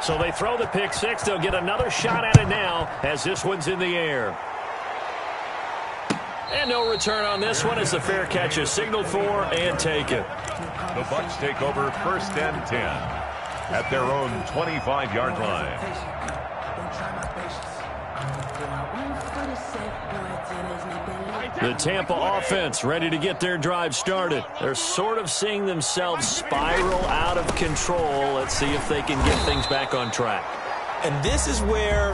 So they throw the pick six. They'll get another shot at it now as this one's in the air. And no return on this one as the fair catch is signaled for and taken. The Bucs take over 1st and 10 at their own 25-yard line. The Tampa offense ready to get their drive started. They're sort of seeing themselves spiral out of control. Let's see if they can get things back on track. And this is where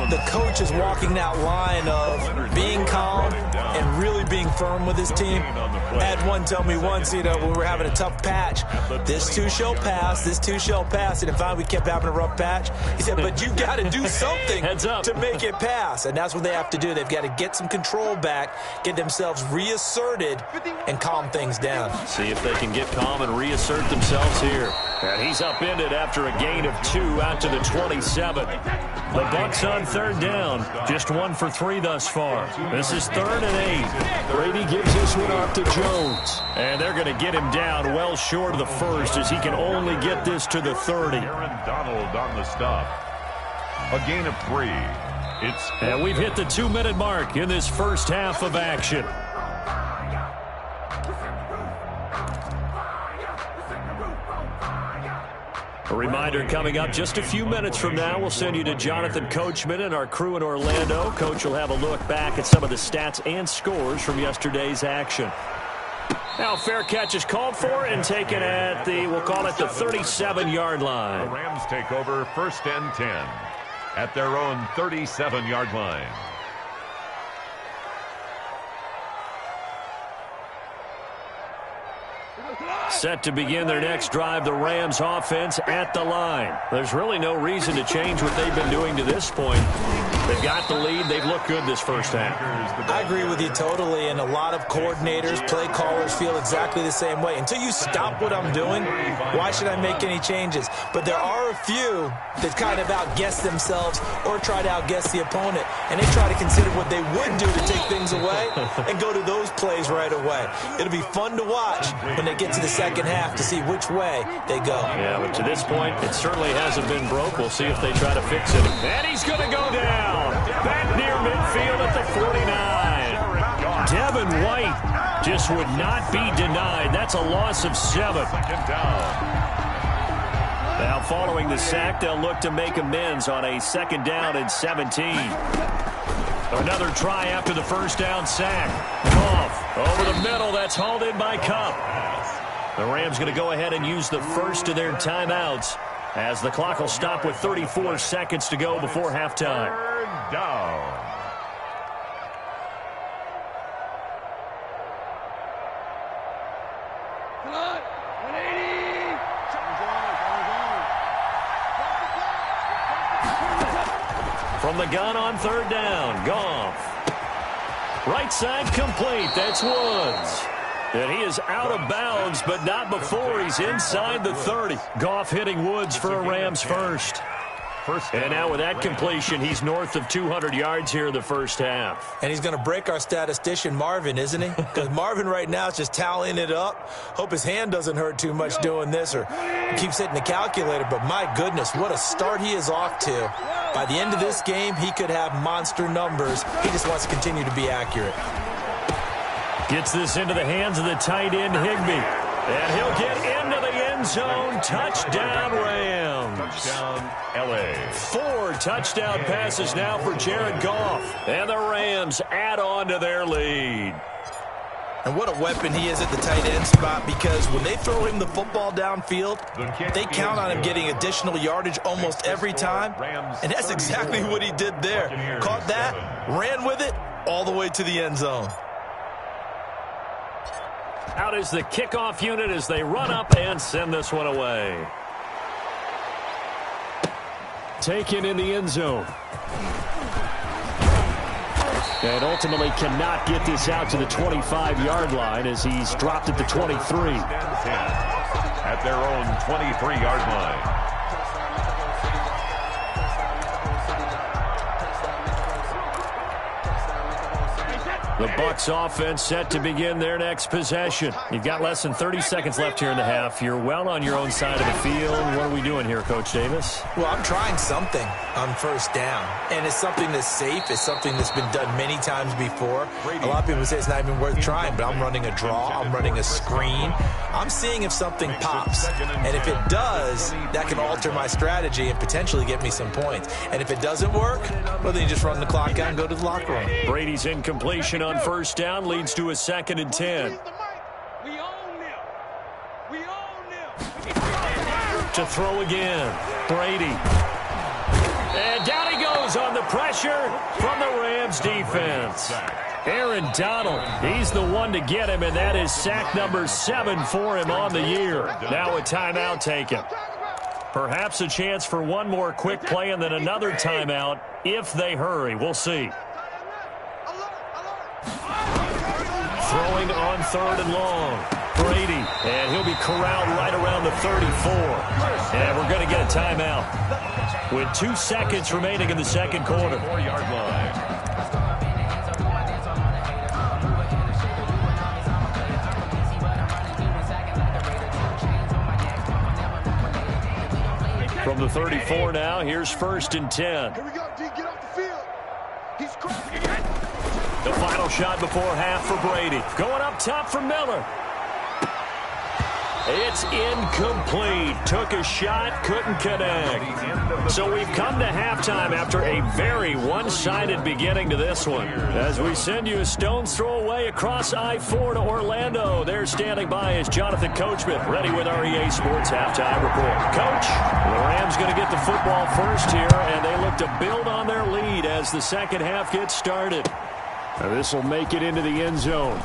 the coach is walking that line of being calm and really being firm with his team. I had one tell me once, when we were having a tough patch, this too shall pass, this too shall pass. And finally we kept having a rough patch. He said, but you got to do something to make it pass. And that's what they have to do. They've got to get some control back, get themselves reasserted, and calm things down. See if they can get calm and reassert themselves here. And he's upended after a gain of 2 out to the 27. The Bucs on 3rd down. Just 1 for 3 thus far. This is 3rd and 8. Brady gives this one off to Jones. And they're going to get him down well short of the first as he can only get this to the 30. Aaron Donald on the stop. A gain of 3. And we've hit the 2-minute mark in this first half of action. A reminder coming up just a few minutes from now, we'll send you to Jonathan Coachman and our crew in Orlando. Coach will have a look back at some of the stats and scores from yesterday's action. Now fair catch is called for and taken at we'll call it the 37-yard line. The Rams take over 1st and 10 at their own 37-yard line. Set to begin their next drive, the Rams offense at the line. There's really no reason to change what they've been doing to this point. They've got the lead. They've looked good this first half. I agree with you totally, and a lot of coordinators, play callers feel exactly the same way. Until you stop what I'm doing, why should I make any changes? But there are a few that kind of outguess themselves or try to outguess the opponent, and they try to consider what they would do to take things away and go to those plays right away. It'll be fun to watch when they get to the second half to see which way they go. Yeah, but to this point, it certainly hasn't been broke. We'll see if they try to fix it. And he's going to go down. Back near midfield at the 49. Devin White just would not be denied. That's a loss of 7. Now following the sack, they'll look to make amends on a 2nd down and 17. Another try after the first down sack. Off over the middle. That's hauled in by Kupp. The Rams going to go ahead and use the first of their timeouts as the clock will stop with 34 seconds to go before halftime. 3rd down. From the gun on 3rd down, Goff. Right side complete. That's Woods. And he is out of bounds, but not before he's inside the 30. Goff hitting Woods for a Rams first. And now with that completion, he's north of 200 yards here in the first half. And he's going to break our statistician, Marvin, isn't he? Because Marvin right now is just tallying it up. Hope his hand doesn't hurt too much doing this or keeps hitting the calculator. But my goodness, what a start he is off to. By the end of this game, he could have monster numbers. He just wants to continue to be accurate. Gets this into the hands of the tight end, Higbee. And he'll get into the end zone. Touchdown, Rams. Touchdown, L.A. 4 touchdown passes now for Jared Goff. And the Rams add on to their lead. And what a weapon he is at the tight end spot, because when they throw him the football downfield, they count on him getting additional yardage almost every time. And that's exactly what he did there. Caught that, ran with it, all the way to the end zone. Out is the kickoff unit as they run up and send this one away. Taken in the end zone. And ultimately cannot get this out to the 25-yard line as he's dropped at the 23. At their own 23-yard line. The Bucs offense set to begin their next possession. You've got less than 30 seconds left here in the half. You're well on your own side of the field. What are we doing here, Coach Davis? Well, I'm trying something on first down, and it's something that's safe. It's something that's been done many times before. A lot of people say it's not even worth trying, but I'm running a draw. I'm running a screen. I'm seeing if something pops, and if it does, that can alter my strategy and potentially get me some points. And if it doesn't work, well, then you just run the clock out and go to the locker room. Brady's incompletion on first down leads to a 2nd and 10. To throw again, Brady. And down he goes on the pressure from the Rams defense. Aaron Donald, he's the one to get him, and that is sack number 7 for him on the year. Now a timeout taken. Perhaps a chance for one more quick play and then another timeout if they hurry. We'll see. Throwing on 3rd and long. Brady, and he'll be corralled right around the 34. And we're going to get a timeout with 2 seconds remaining in the second quarter. 4-yard line. From the 34 now, here's 1st and 10. Here we go, D. Get off the field. He's cracking. The final shot before half for Brady. Going up top for Miller. It's incomplete. Took a shot, couldn't connect. So we've come to halftime after a very one-sided beginning to this one. As we send you a stone's throw away across I-4 to Orlando. There standing by is Jonathan Coachman, ready with our EA Sports Halftime Report. Coach, the Rams going to get the football first here, and they look to build on their lead as the second half gets started. Now this will make it into the end zone.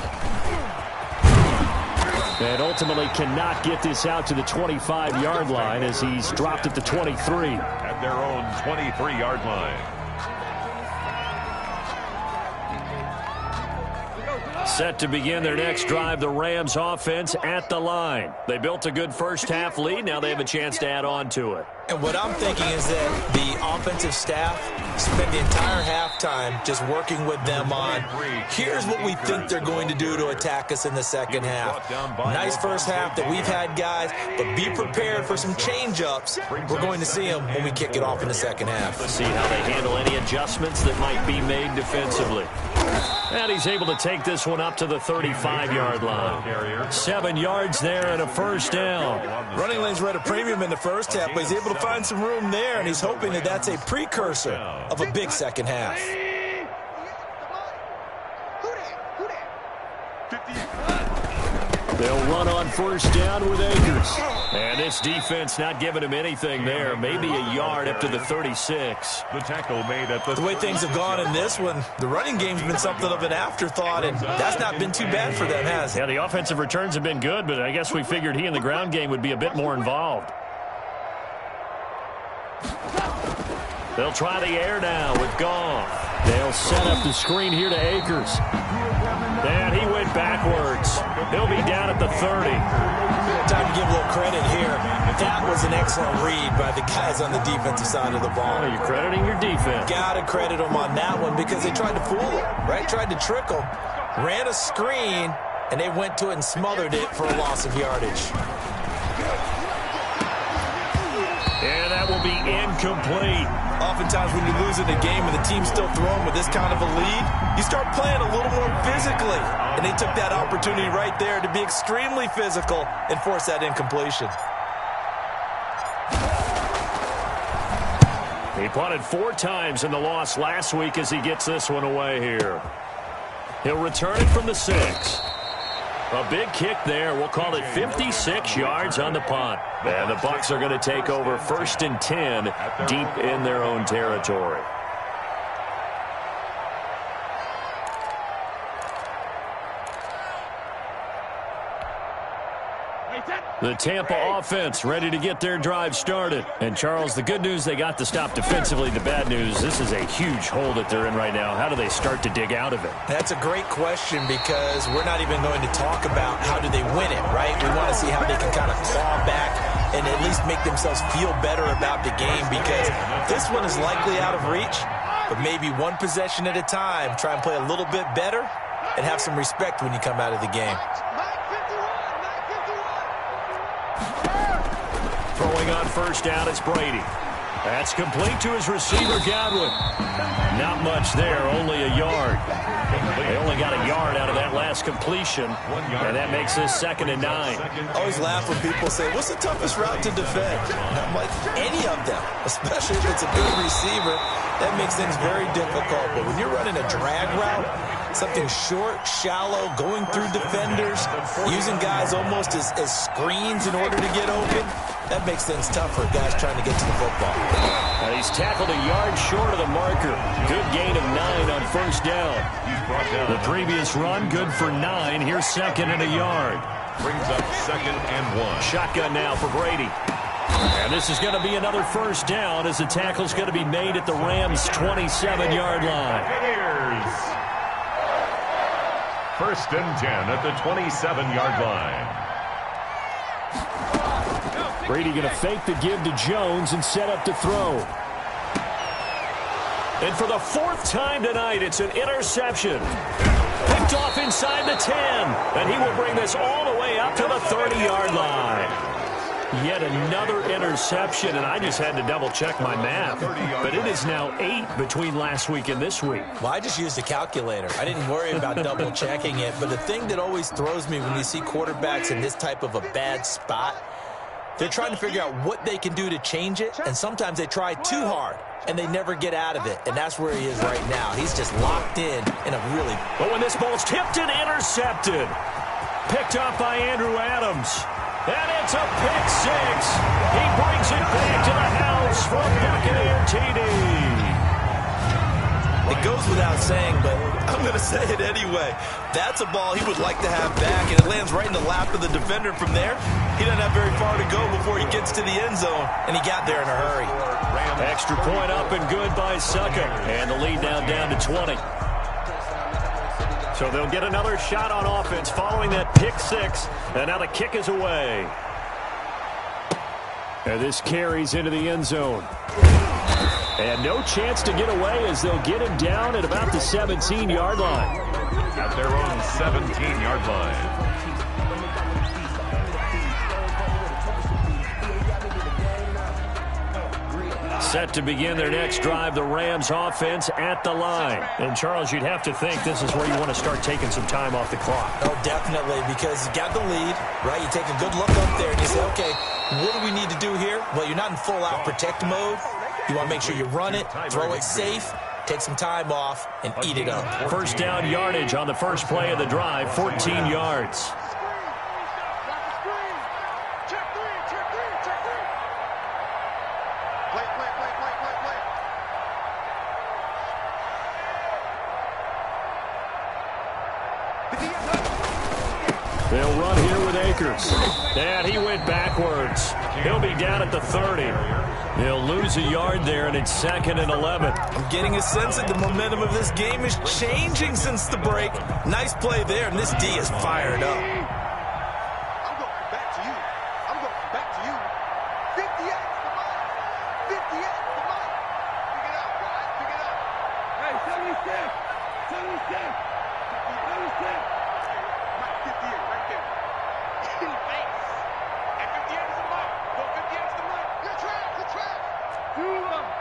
And ultimately cannot get this out to the 25-yard line as he's dropped at the 23. At their own 23-yard line. Set to begin their next drive, the Rams offense at the line. They built a good first half lead. Now they have a chance to add on to it. And what I'm thinking is that the offensive staff spent the entire halftime just working with them on, here's what we think they're going to do to attack us in the second half. Nice first half that we've had, guys, but be prepared for some change-ups. We're going to see them when we kick it off in the second half. Let's see how they handle any adjustments that might be made defensively. And he's able to take this one up to the 35-yard line. 7 yards there and a first down. Running lanes were at a premium in the first half, but he's able to find some room there, and he's hoping that that's a precursor of a big second half. They'll run on first down with Akers. And this defense not giving him anything there. Maybe a yard up to the 36. The tackle made at the way things have gone in this one, the running game's been something of an afterthought, and that's not been too bad for them, has it? Yeah, the offensive returns have been good, but I guess we figured he in the ground game would be a bit more involved. They'll try the air now with Goff. They'll set up the screen here to Akers. And he went backwards. He'll be down at the 30. Time to give a little credit here. That was an excellent read by the guys on the defensive side of the ball. Oh, you're crediting your defense. Got to credit them on that one because they tried to fool him, right? Tried to trick him. Ran a screen, and they went to it and smothered it for a loss of yardage. And that will be incomplete. Oftentimes when you lose in a game and the team's still throwing with this kind of a lead, you start playing a little more physically. And they took that opportunity right there to be extremely physical and force that incompletion. He punted 4 times in the loss last week as he gets this one away here. He'll return it from the 6. A big kick there. We'll call it 56 yards on the punt. And the Bucs are going to take over 1st and 10 deep in their own territory. The Tampa offense ready to get their drive started. And, Charles, the good news, they got the stop defensively. The bad news, this is a huge hole that they're in right now. How do they start to dig out of it? That's a great question because we're not even going to talk about how do they win it, right? We want to see how they can kind of claw back and at least make themselves feel better about the game because this one is likely out of reach, but maybe one possession at a time, try and play a little bit better, and have some respect when you come out of the game. Throwing on first down, it's Brady. That's complete to his receiver, Godwin. Not much there, only a yard. They only got a yard out of that last completion, and that makes this 2nd and 9. I always laugh when people say, what's the toughest route to defend? And I'm like, any of them, especially if it's a big receiver. That makes things very difficult. But when you're running a drag route, something short, shallow, going through defenders, using guys almost as screens in order to get open, that makes things tough for guys trying to get to the football. And he's tackled a yard short of the marker. Good gain of 9 on first down. The previous run, good for 9. Here's 2nd and a yard. Brings up 2nd and 1. Shotgun now for Brady. And this is going to be another first down as the tackle's going to be made at the Rams' 27-yard line. Here's 1st and 10 at the 27-yard line. Brady going to fake the give to Jones and set up to throw. And for the 4th time tonight, it's an interception. Picked off inside the 10. And he will bring this all the way up to the 30-yard line. Yet another interception, and I just had to double-check my math. But it is now 8 between last week and this week. Well, I just used a calculator. I didn't worry about double-checking it. But the thing that always throws me when you see quarterbacks in this type of a bad spot, they're trying to figure out what they can do to change it, and sometimes they try too hard, and they never get out of it, and that's where he is right now. He's just locked in a really... But when this ball's tipped and intercepted, picked up by Andrew Adams, and it's a pick 6. He brings it back to the house from Buccaneer TD. It goes without saying, but I'm going to say it anyway. That's a ball he would like to have back, and it lands right in the lap of the defender from there. He doesn't have very far to go before he gets to the end zone, and he got there in a hurry. Extra point up and good by Succa, and the lead now down to 20. So they'll get another shot on offense following that pick 6, and now the kick is away. And this carries into the end zone. And no chance to get away as they'll get him down at about the 17-yard line. At their own 17-yard line. Set to begin their next drive, the Rams offense at the line. And, Charles, you'd have to think this is where you want to start taking some time off the clock. Oh, definitely, because you got the lead, right? You take a good look up there and you say, okay, what do we need to do here? Well, you're not in full-out protect mode. You want to make sure you run it, throw it safe, take some time off, and eat it up. First down yardage on the first play of the drive, 14 yards. They'll run here with Akers. And he went backwards. He'll be down at the 30. They'll lose a yard there, and it's 2nd and 11. I'm getting a sense that the momentum of this game is changing since the break. Nice play there, and this D is fired up. I'm going back to you. I'm going back to you. 58 for Mike. 58 for Mike. Pick it up, guys. Pick it up. Hey, 76. 76. 76. Mike, 58 right there. Thanks. And 58 is the Mike. No, 58 is the Mike. Good track. Good track. 58 is Mike.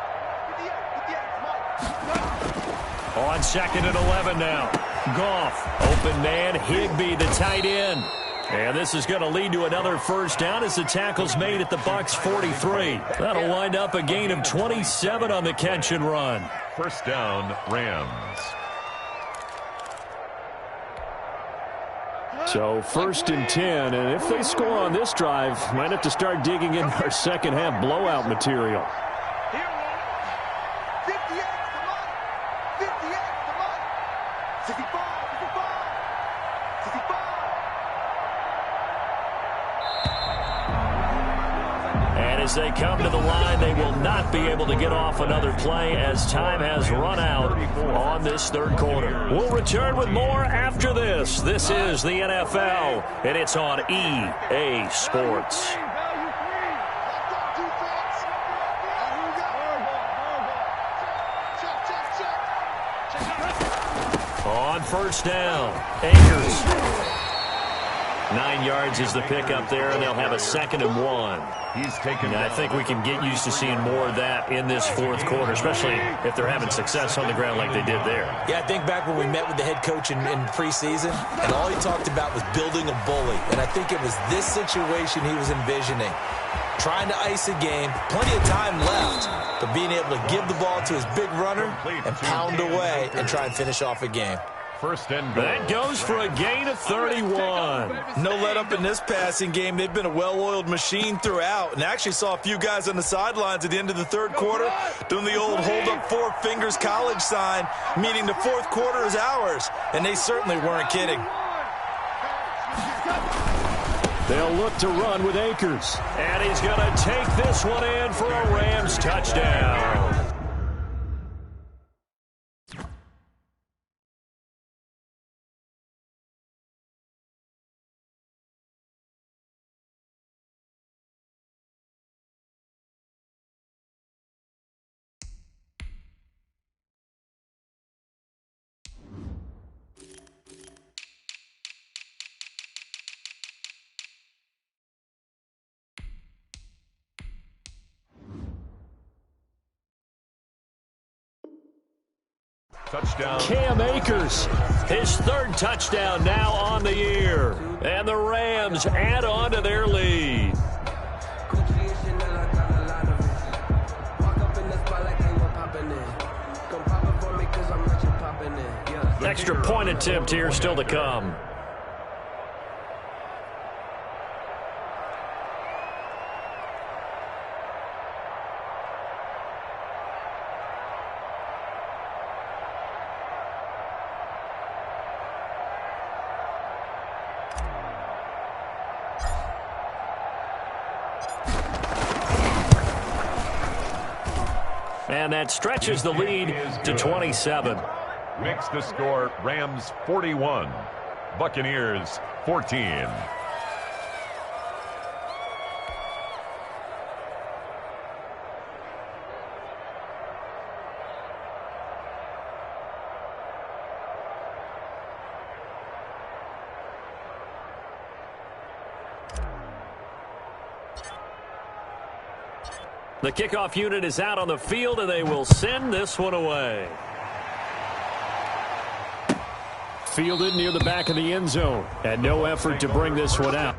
On 2nd and 11 now. Goff, open man, Higbee, the tight end. And this is going to lead to another first down as the tackle's made at the Bucs 43. That'll wind up a gain of 27 on the catch and run. First down, Rams. So 1st and 10, and if they score on this drive, might have to start digging in our second half blowout material. 58 for Mike. 58 for Mike. 65. 65. And as they come to the line, they will not be able to get off another play as time has run out on this third quarter. We'll return with more after this. This is the NFL, and it's on EA Sports. On first down, Akers. 9 yards is the pickup there, and they'll have a 2nd and 1. He's taken. I think we can get used to seeing more of that in this fourth quarter, especially if they're having success on the ground like they did there. Yeah, I think back when we met with the head coach in preseason, and all he talked about was building a bully. And I think it was this situation he was envisioning. Trying to ice a game, plenty of time left, but being able to give the ball to his big runner and pound away and try and finish off a game. First and goal. That goes for a gain of 31. No let up in this passing game. They've been a well-oiled machine throughout, and actually saw a few guys on the sidelines at the end of the third quarter doing the old hold up 4 fingers college sign, meaning the fourth quarter is ours, and they certainly weren't kidding. They'll look to run with Akers. And he's going to take this one in for a Rams touchdown. Touchdown. Cam Akers, his 3rd touchdown now on the year. And the Rams add on to their lead. Extra point attempt here still to come. And that stretches the lead to 27. Makes the score Rams 41, Buccaneers 14. The kickoff unit is out on the field, and they will send this one away. Fielded near the back of the end zone, and no effort to bring this one out.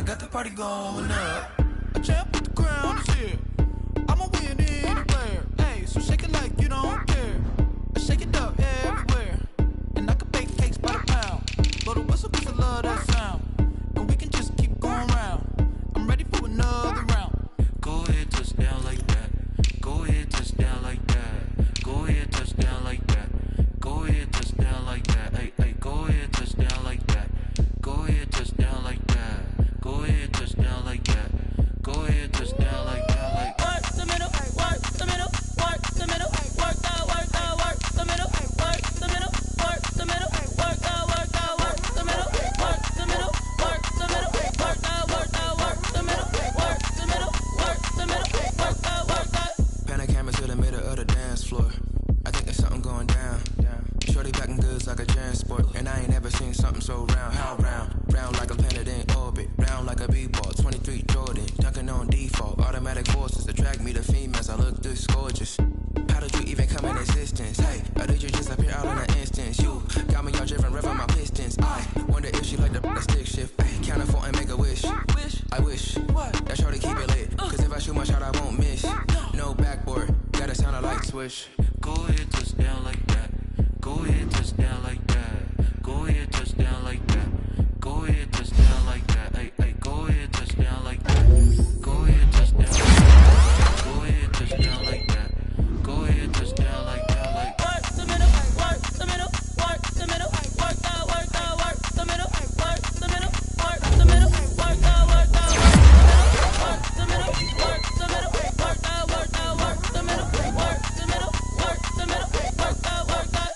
got the party going up. A champ with the crown is here. I'ma win anywhere. Hey, so shake it like you don't care. I shake it up everywhere. And I can bake cakes by the pound. Blow the whistle 'cause I love that sound. And we can just keep going round. I'm ready for another round. Go ahead, touch down like that. Go ahead, touch down like that. Go ahead, touch down like that. Go ahead, touch down like that. Hey, hey, go ahead, touch down like that. Go ahead, touch down like that. Go ahead, touch down like that. Go ahead, touch down like that. Like work the middle, work the middle, work the middle, work the middle, work the middle, work the middle, work the middle, work the middle, work the middle, work the middle, work the middle, work the middle, work the. Pan a camera to the middle of the dance floor. I think there's something going down. Shorty packing goods like a transport, and I ain't never seen something so round. How round? Round like a planet in orbit, round like a b-ball. 23 Jordan, dunking on default. Automatic forces attract me to females. I look this gorgeous. How did you even come in existence? Hey, or did you just appear out in an instance? You got me all driven, revving my pistons. I wonder if she like the stick shift. Hey, count it 4 and make a wish. I wish that shorty keep it lit. 'Cause if I shoot my shot, I won't miss. No backboard, gotta sound a light switch. go ahead, touch down like that. Go ahead, touch down like that. Go ahead, touch down like that. Go ahead, touch down like that. Hey, hey, go ahead, touch down like that. Go ahead, touch down like that. Go ahead, touch down like that. Go ahead, touch down like that. Like Work the middle, work the middle, work the middle, work the middle, work the middle, work the middle, work the middle, work the middle, work the middle, work the middle, work the middle, work the.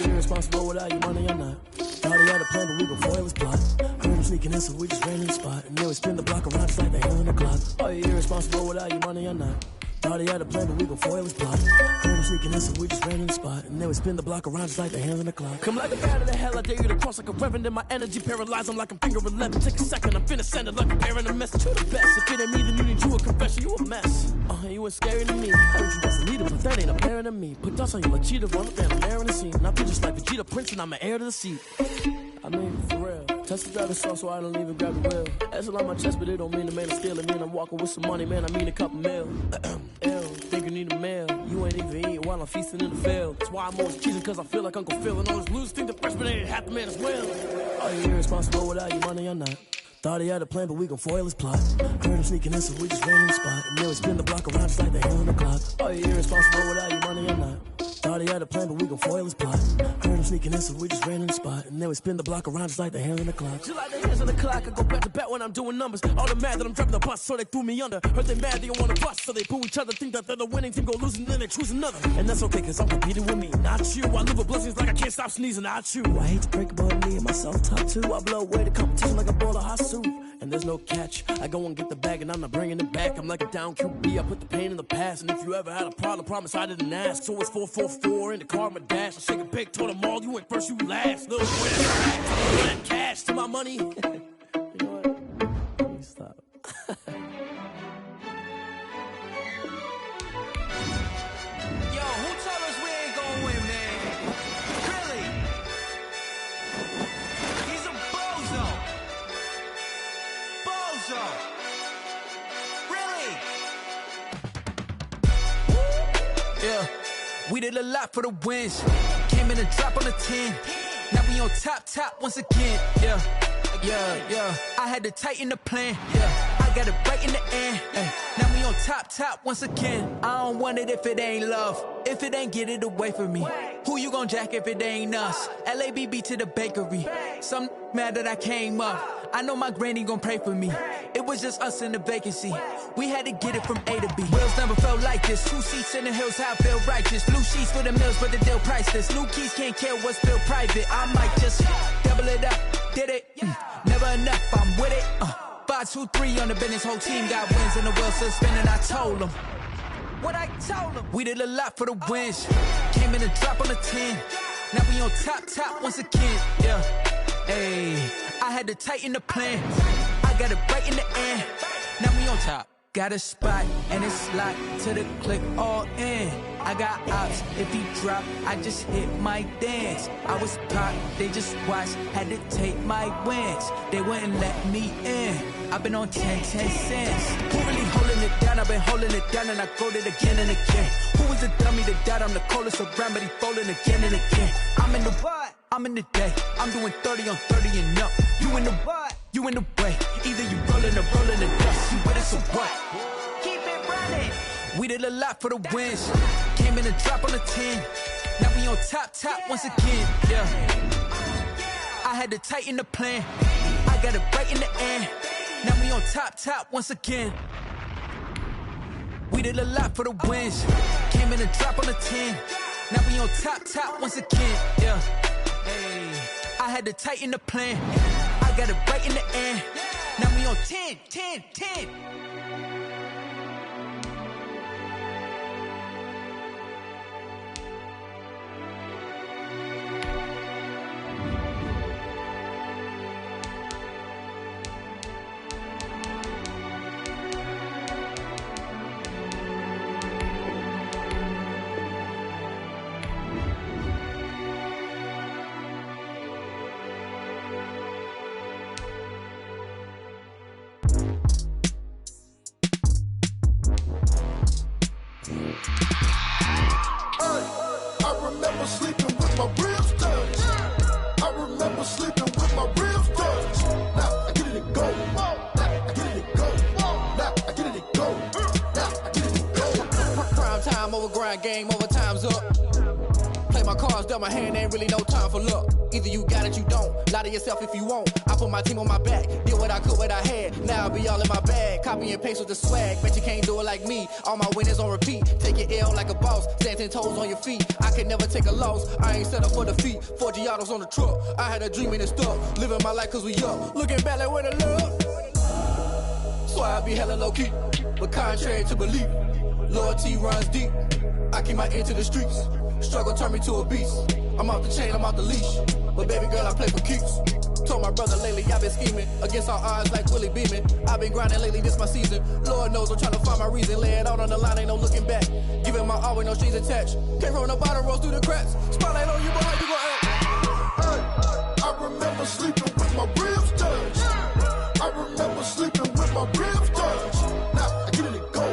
Irresponsible without your money or not. Already had a plan, but we gon' foil his plot. Heard him sneaking in, so we just ran in the spot. And then we spin the block around just like the hell in the clock. Are you irresponsible without your money or not? Already had a plan, but we gon' foil his plot. Heard him sneaking in, so we just ran in the spot. And then we spin the block around just like the hands in the clock. Come like a bat of the hell, I dare you to cross like a reverend. And my energy paralyzed, I'm like I'm finger 11. Take a second, I'm finna send it like a parent a message. You the best, if it ain't me, then you need you a confession. You a mess, you ain't scary to me. Heard you was a leader, but that ain't apparent to me. Put dust on you like cheetah, run up there, I'm airing the scene. And I feel just like Vegeta Prince, and I'm an heir to the seat. I mean, for real. Test the driver's sauce, so I don't even grab the wheel. That's on my chest, but it don't mean the man is stealing. Man, I'm walking with some money, man, I mean a couple mil. Ew, think you need a meal. You ain't even eating while I'm feasting in the field. That's why I'm always cheesing, cause I feel like Uncle Phil. And all those losers think the freshman ain't half the man as well. Are you irresponsible without your money or not? Thought he had a plan, but we gon' foil his plot. Heard him sneaking in, so we just ran in the spot. And then we spin the block around just like the hell in the clock. Are you irresponsible without your money or not? Thought he had a plan, but we gon' foil his plot. Heard him sneaking in, so we just ran in the spot. And then we spin the block around just like the hands in the clock. Just like the hands on the clock, I go back to back when I'm doing numbers. All the mad that I'm dropping the bus, so they threw me under. Heard they mad, they don't wanna bust, so they boo each other. Think that they're the winning team, go losing, then they choose another. And that's okay, cause I'm competing with me, not you. I live with blessings like I can't stop sneezing, not you. I hate to break it, but me and myself top two. I blow away the competition like a bowl of hot soup. And there's no catch. I go and get the bag and I'm not bringing it back. I'm like a down QB, I put the pain in the past. And if you ever had a problem, promise I didn't ask. So it's 444 in the car, my dash. I shake a big, told them all, you went first, you last. Little boy, that cash to my money. You know what? Let me stop. Yo, who told us we ain't gonna win, man? Really? He's a bozo. Bozo. Really? Yeah, we did a lot for the wins. Came in a drop on the 10. Now we on top once again. Yeah. I had to tighten the plan. Yeah, I got it right in the end. Now we on top once again. I don't want it if it ain't love. If it ain't, get it away from me. Who you gon' jack if it ain't us? LABB to the bakery. Some mad that I came up. I know my granny gon' pray for me. It was just us in the vacancy. We had to get it from A to B. Wheels never felt like this. 2 seats in the hills, how I feel righteous. Blue sheets for the mills, but the deal priceless. New keys can't care what's still private. I might just double it up. Did it? Never enough, I'm with it. 5, 2, 3 on the business. Whole team got wins and the wheels still spinning. I told them what I told them. We did a lot for the wins. Came in a drop on the 10. Now we on top once again. Yeah. Hey, I had to tighten the plan. I got it right in the air. Now we on top. Got a spot and it's locked to the click all in. I got ops, if he drop, I just hit my dance. I was pop, they just watched, had to take my wins. They wouldn't let me in. I've been on 10 cents. Who really holding it down? I've been holding it down and I go it again and again. Who was the dummy that died? I'm the coldest around, but he folding again and again. I'm in the what? I'm in the day. I'm doing 30 on 30 and up. You in the what? You in the way. Either you rolling or rolling the dust. You with it, so what? Keep it running. We did a lot for the wins. Came in and drop on the 10. Now we on top once again. Yeah. I had to tighten the plan. I got it right in the air. Now we on top once again. We did a lot for the wins. Came in and drop on the 10. Now we on top once again. Yeah. Hey. I had to tighten the plan. I got it right in the air. Now we on 10. Game over, time's up. Play my cards, dealt my hand, ain't really no time for luck. Either you got it, you don't. Lie to yourself if you won't. I put my team on my back, did what I could, what I had. Now I'll be all in my bag, copy and paste with the swag. Bet you can't do it like me. All my winners on repeat. Take your L like a boss, stand 10 toes on your feet. I can never take a loss, I ain't set up for defeat. 4 Giottos on the truck, I had a dream and it's stuck. Living my life cause we up, looking back like where the love. So I be hella low key, but contrary to belief, loyalty runs deep. I keep my ear to the streets. Struggle turned me to a beast. I'm off the chain, I'm off the leash. But baby girl, I play for keeps. Told my brother lately, I've been scheming. Against all odds like Willie Beeman. I've been grinding lately, this my season. Lord knows I'm trying to find my reason. Lay it out on the line, ain't no looking back. Giving my all with no strings attached. Can't roll no bottom, rolls through the cracks. Spotlight on you, but how you gon' act? Hey, I remember sleeping with my ribs touched. I remember sleeping with my ribs touched. Now I get it go.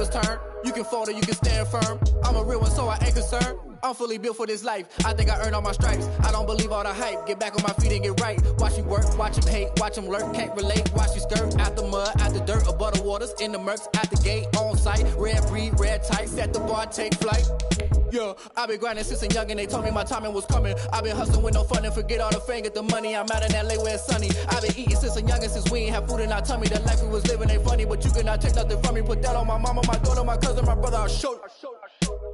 Turn. You can fold or you can stand firm. I'm a real one, so I ain't concerned. I'm fully built for this life. I think I earned all my stripes. I don't believe all the hype. Get back on my feet and get right. Watch you work, watch him hate, watch him lurk. Can't relate, watch you skirt. Out the mud, out the dirt, or butter waters. In the murks, out the gate, on site. Red breed, red tight. Set the bar, take flight. Yeah, I've been grinding since a young and they told me my timing was coming. I've been hustling with no fun and forget all the fame, get the money. I'm out in LA where it's sunny. I've been eating since a young and since we ain't have food in our tummy. The life we was living ain't funny, but you cannot take nothing from me. Put that on my mama, my daughter, my cousin, my brother, I'll show you.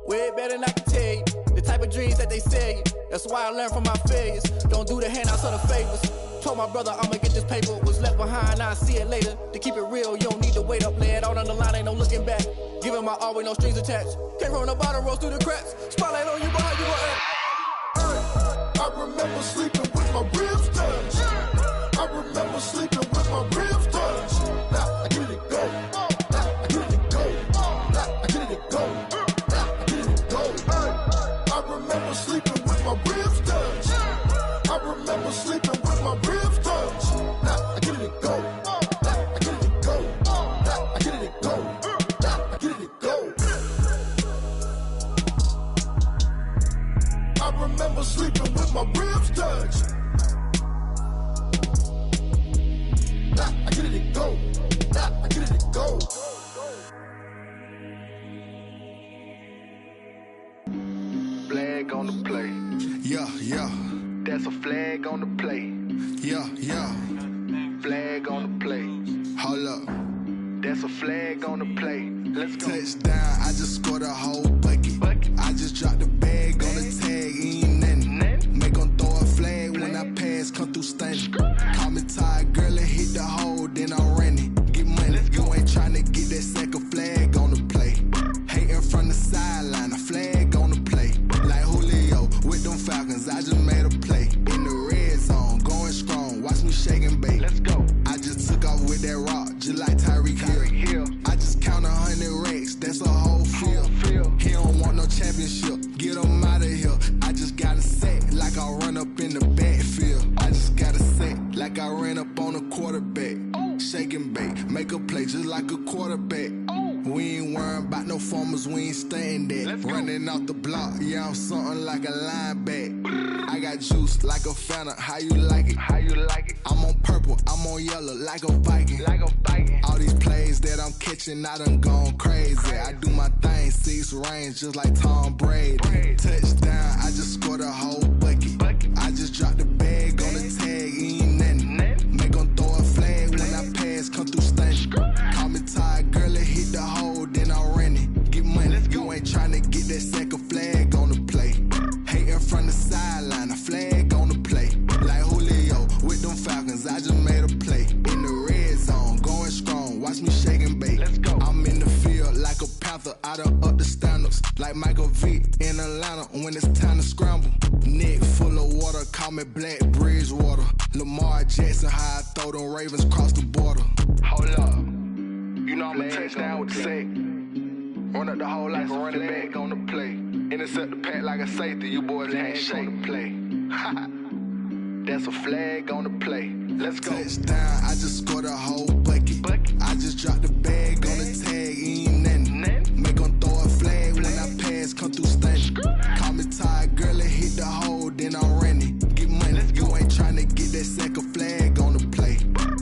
Way better than I can tell you. The type of dreams that they sell you. That's why I learned from my failures. Don't do the handouts or the favors. Told my brother I'ma get this paper. Was left behind, I'll see it later. To keep it real, you don't need to wait up. Lay it out on the line, ain't no looking back. Giving my all with no strings attached. Can't roll no bottom, rolls through the cracks. Spotlight on you, but how you gon' act? I remember sleeping with my ribs touched. I remember sleeping with my ribs touched. Now I get it go. Now I get it go. Now I get it go. Now I get it go. I remember sleeping with my ribs touched. I remember sleeping with my ribs touched. Now I get it go. Now I get it go. Now I get it go. Now I get it go. I remember sleeping with my ribs touched. Now I get it go. Now I get it go. Flag on the play. Yeah, yeah. That's a flag on the play. Yeah, yeah. Flag on the play. Hold up. That's a flag on the play. Let's go. Touchdown, I just scored a whole bucket. I just dropped the bag on the tag, ain't nothing. Make them throw a flag when I pass, come through stunning. Call me tired, girl, and hit the hole, then I'm running. Get money, you ain't trying to get that second flag on the play. Hating from the sideline, a flag on the play. Like Julio with them Falcons, I just made a that rock, just like Tyreek Hill. I just count 100 racks, that's a whole field. He don't want no championship, get him out of here. I just got a set, like I run up in the backfield. I just got a set, like I ran up on a quarterback. Shake and bake, make a play just like a quarterback. We ain't worrying about no formers, we ain't staying there. Running off the block, yeah, I'm something like a linebacker. I got juice like a Fanta, how you like it? How you like it? I'm on purple, I'm on yellow, like a Viking. Like a Viking. All these plays that I'm catching, I done gone crazy. I do my thing, 6 range, just like Tom Brady. Touchdown, I just scored a whole bucket. I just dropped the bag on the tag, ain't nothing. Make 'em throw a flag when I pass, come through stunning. Call me tired, girl, it hit the hole, then I ran it. Get money, you ain't tryna get that second flag on the play. Hating from the sideline, a flag on the play. Like Julio with them Falcons, I just made a play. In the red zone, going strong, watch me shake and bake. I'm in the field like a Panther, I done up the standards. Like Michael Vick in Atlanta when it's time to scramble. Neck full of water, call me Black Bridgewater. Lamar Jackson, how I throw them Ravens cross the border. Hold up, you know I'm a touchdown with the sack. Run up the hole like a running back on the play. Intercept the pack like a safety, you boys can't shake the play. That's a flag on the play. Let's go. Touchdown, I just scored a whole bucket. I just dropped the bag on the tag, ain't nothing. Make 'em throw a flag when I pass, come through stunning. Call me tired, girl, it hit the hole, then I ran it. Get money, you ain't tryna get that second flag on the play.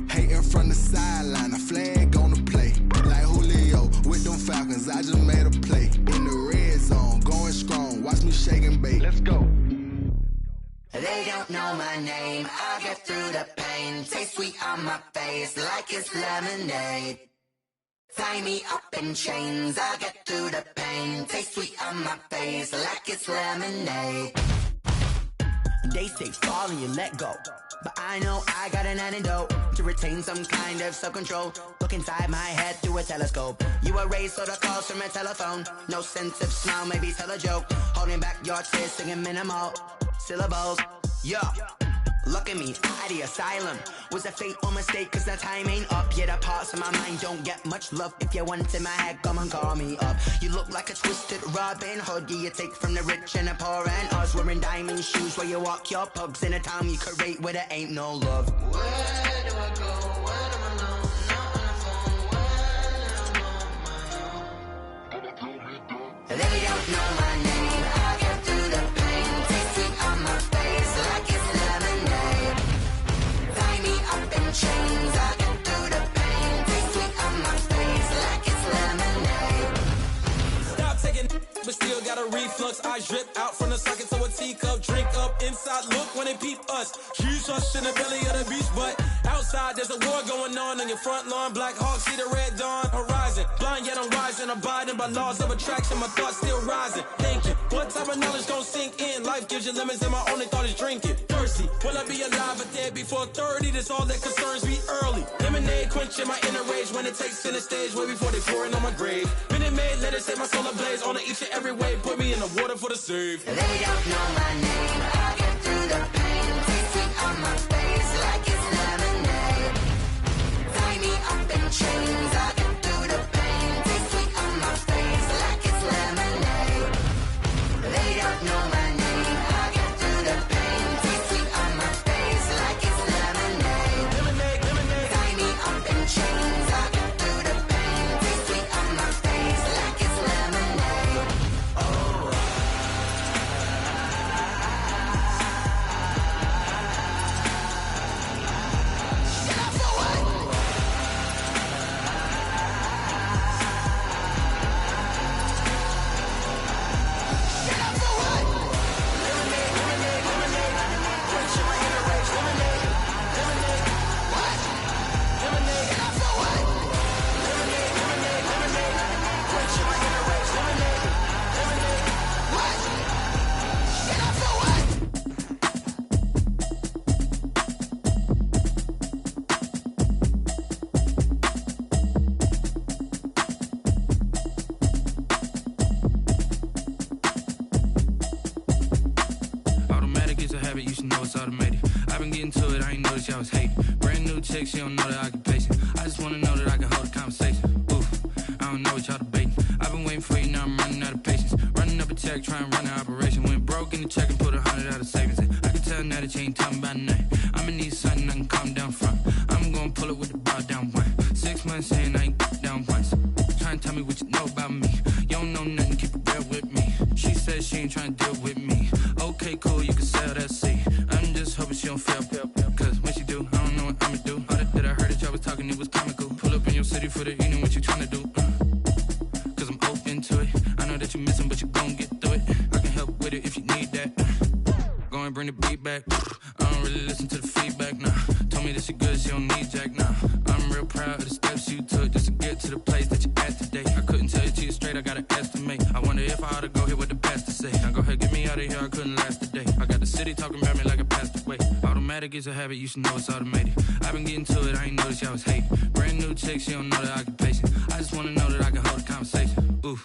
Hating from the sideline, a flag on the play. Like Julio with them Falcons, I just made a play. In the red zone, going strong, watch me shake and bake. Let's go. They don't know my name, I get through the pain. Taste sweet on my face like it's lemonade. Tie me up in chains, I get through the pain. Taste sweet on my face like it's lemonade. They say fall and you let go, but I know I got an antidote to retain some kind of self-control. Look inside my head through a telescope. You erase all the calls from a telephone. No sense of smile, maybe tell a joke. Holding back your tears, singing minimal syllables. Yeah, look at me, at the asylum. Was a fate or mistake, cause the time ain't up. Yeah, the parts of my mind don't get much love. If you want in my head, come and call me up. You look like a twisted Robin Hood. Yeah, you take from the rich and the poor and us. Wearing diamond shoes where you walk your pugs. In a town you create where there ain't no love. Where do I go? When I'm alone? Not on the phone. When I'm on my own. They don't know my name. I get through the pain. Taste sweet on my face like it's lemonade. Tie me up in chains. I get through the pain. Taste sweet on my face like it's lemonade. Stop taking, but still got a reflux. I drip out from the socket to a teacup. Drink up inside, look when they peep us. Huge us in the belly of the beach, but outside there's a war going on your front lawn. Black Hawk, see the red dawn horizon. Blind yet I'm rising, abiding by laws of attraction. My thoughts still rising. Thinking, what type of knowledge gon' sink in? Life gives you lemons and my only thought is drinking. Thirsty, will I be alive or dead before 30? That's all that concerns me early. Lemonade quenching my inner rage when it takes center stage way before they pour it on my grave. Minute Maid, let it set my soul ablaze on each and every way. Put me in the water for the save. They don't know my name. I get through the pain. Taste sweet on my face like it's lemonade. Tie me up in chains. I get through the pain. Taste sweet on my face like it's lemonade. They don't know my name. I get through the pain. Taste sweet on my face like it's lemonade. Tie me up in chains. I get through the pain. Taste sweet on my face like it's lemonade. Oh. Automatic is a habit, you should know it's automated. I've been getting to it, I ain't noticed y'all was hating. Brand new chick, she don't know the occupation. I just wanna know that I can hold a conversation. Ooh, I don't know what y'all debating. I've been waiting for you, now I'm running out of patience. Running up a check, trying to run an operation. Went broke in the check and put 100 out of savings. I can tell now that you ain't talking about nothing. I'ma need something I can calm down from. I'm gonna pull it with the bar down one. 6 months saying I ain't down once. Trying to tell me what you know about me. You don't know nothing, keep it real with me. She said she ain't trying to deal with me. Okay, cool, you can sell that seat. I'm just hoping she don't fail. Cause when she do, I don't know what I'ma do. All that I heard that y'all was talking, it was comical. Pull up in your city for the evening, what you trying to do? Cause I'm open to it. I know that you're missing, but you gon' get through it. I can help with it if you need that. Go and bring the beat back. I don't really listen to the feedback, nah. Told me that she good, she don't need jack, nah. I'm real proud of the steps you took just to get to the place that you're at today. I couldn't tell you to you straight, I gotta estimate. I wonder if I ought to go hear what the pastor say. Now go ahead, get me out of here, I couldn't last a day. I got the city talking about me like I passed away. Automatic is a habit, you should know it's automated. I've been getting to it, I ain't noticed y'all was hating. Brand new chick, she don't know the occupation. I just wanna know that I can hold a conversation. Ooh,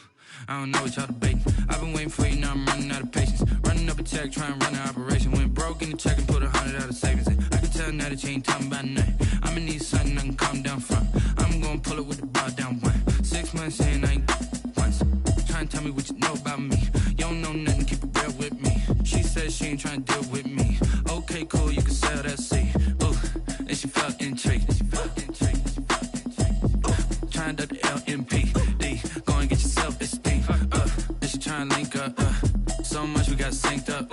I don't know what y'all debating. I've been waiting for you, now I'm running out of patience. Running up a check, trying to run an operation. Went broke in the check and put 100 out of savings. I can tell now that you ain't talking about nothing. I'ma need something I can calm down from. I'm gonna pull it with the bar down one. 6 months saying I ain't once. Trying to tell me what you know about me. You don't know nothing, keep it real with me. She said she ain't trying to deal with me. Okay, cool, you can sell that seat. Ooh, and she felt intrigued. Trying to the LMPD. Go and get your self-esteem. And she trying to link up. So much we got synced up.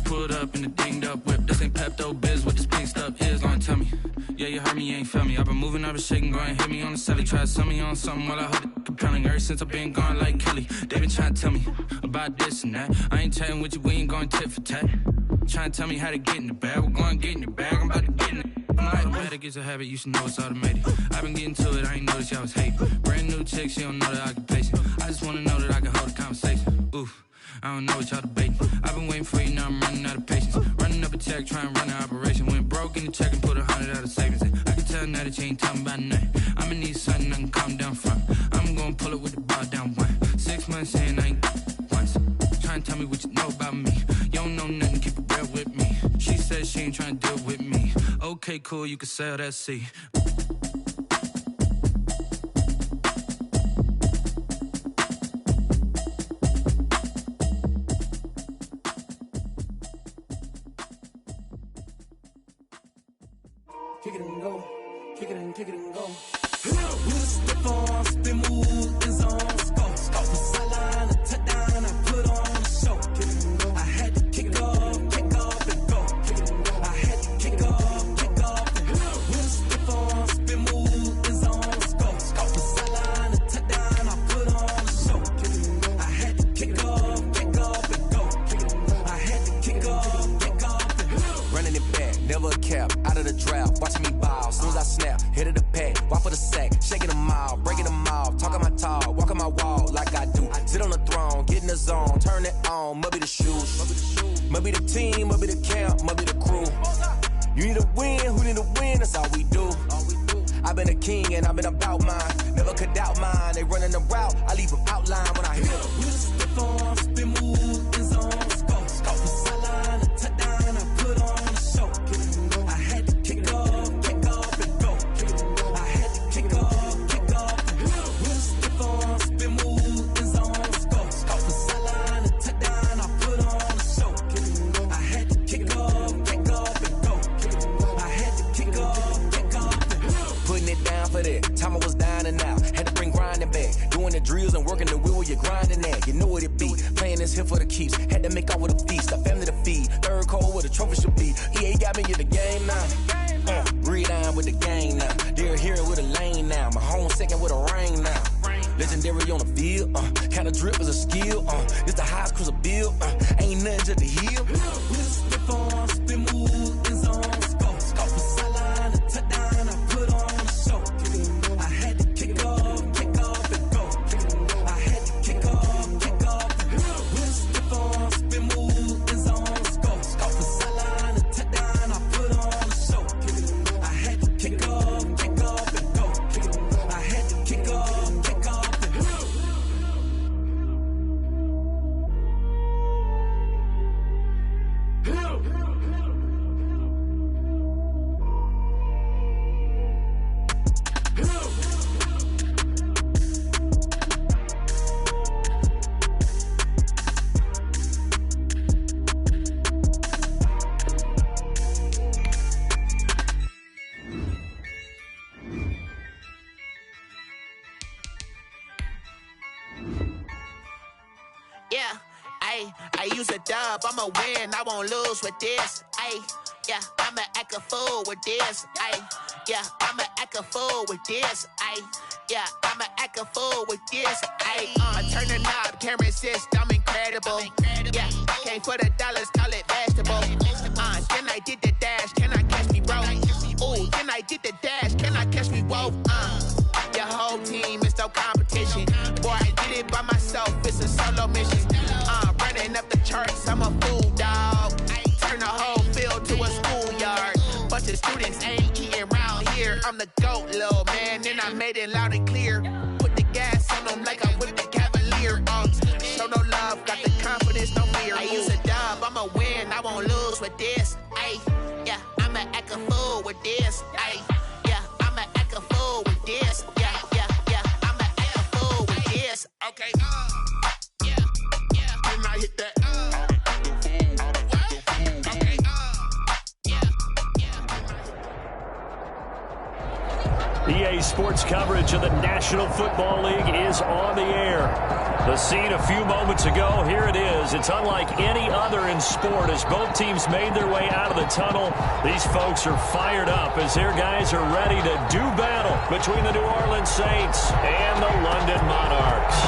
Pulled up in the dinged up whip. This ain't Pepto-Biz, what this pink stuff is. Go and tell me. Yeah, you heard me, you ain't felt me. I've been moving, I've been shaking, go and hit me on the celly. Try to sell me on something while I hold it compelling. Ever since I've been gone like Kelly, they been trying to tell me about this and that. I ain't chatting with you, we ain't going tit for tat. Trying to tell me how to get in the bag. We're going to get in the bag, I'm about to get in it. Automatic is a habit, you should know it's automated. I've been getting to it, I ain't noticed y'all was hating. Brand new chick, she don't know the occupation. I just wanna know that I can hold a conversation. Ooh, I don't know what y'all debating. I've been waiting for you, now I'm running out of patience. Running up a check, trying to run an operation. Went broke in the check and put 100 out of savings. I can tell now that you ain't talking about nothing. I'ma need something I can calm down from. I'm gonna pull it with the bar down one. 6 months saying I ain't once. Trying to tell me what you know about me. You don't know nothing, keep it real with me. She said she ain't trying to deal with me. Okay, cool, you can sell that seat. Kick it and go, kick it and go. With a stiff arm, spin move, in zone, go. From sideline to touchdown, I put on a show. Kick it and go. I had to kick off and go. Kick it and go. I had to kick off and go. With a stiff arm, spin move, in zone, go. From sideline to touchdown, I put on a show. Kick it and go. I had to kick off and go. Kick it and go. I had to kick off and go. Running it back, never a cap, out of the draft, watching me ball. Soon as I snap, hit of the pack, walk for the sack, shaking them all, breaking them off, talking my talk, walking my wall like I do. Sit on the throne, get in the zone, turn it on, must be the shoes, must be the team, must be the camp, must be the crew. You need a win, who need a win, that's all we do. I've been a king and I've been about mine, never could doubt mine. They running the route, I leave them outline when I hit them. You just step on, spin move, in zone, go. From sideline to touchdown, I put on a show. I had to kick off and go. I had to kick off and go. You just step on, spin move, in zone, go. From sideline to touchdown, I put on a show. I had to kick off and go. I had to kick off and go. Putting it down for that, time I was down and out. Had to bring grinding back, doing the drills and working the wheel where you're grinding at. You know what it be, playing this here for the keeps. Had to make off with a feast, a family to feed. Third cold where the trophy should be. EA got me in the game now. Read on with the game now. They're here with a lane now. My home second with a ring now. Legendary on the field, kinda drip is a skill. It's the highest cruiser bill, ain't nothing just to heal. Step on, spin move, in zone, go. From sideline to touchdown, I put on a show. I had to kick off and go. I had to kick off and go. Step on, spin move, in zone, go. From sideline to touchdown, I put on a show. I had to kick off and go. I had to kick off and go. Ayy, I use a dub, I'ma win, I won't lose with this. Ayy, yeah, I'ma act a fool with this. Ayy, yeah, I'ma act a fool with this. Ayy, yeah, I'ma act a fool with this. Ayy, turn the knob, camera assist, I'm incredible. Yeah, came for the dollars, call it vegetable. Then I did the dash, can I catch me, bro? Ooh, then I did the dash, can I catch me, whoa? Your whole team is no competition. Boy, I did it by myself, it's a solo mission. Running up the charts, I'm a fool, dog. Turn the whole field to a schoolyard. Bunch of students ain't eating around here. I'm the GOAT, little man, and I made it loud and clear. Put the gas on them like I'm with the Cavalier. Show no love, got the confidence, no fear. I use a dub, I'ma win, I won't lose with this. Ayy, yeah, I'ma act a fool with this. Ayy, yeah, I'ma act a fool with this. Yeah, yeah, yeah, I'ma act a fool with this. Okay, yeah, yeah, can I hit that? EA Sports coverage of the National Football League is on the air. The scene a few moments ago, here it is. It's unlike any other in sport as both teams made their way out of the tunnel. These folks are fired up as their guys are ready to do battle between the New Orleans Saints and the London Monarchs.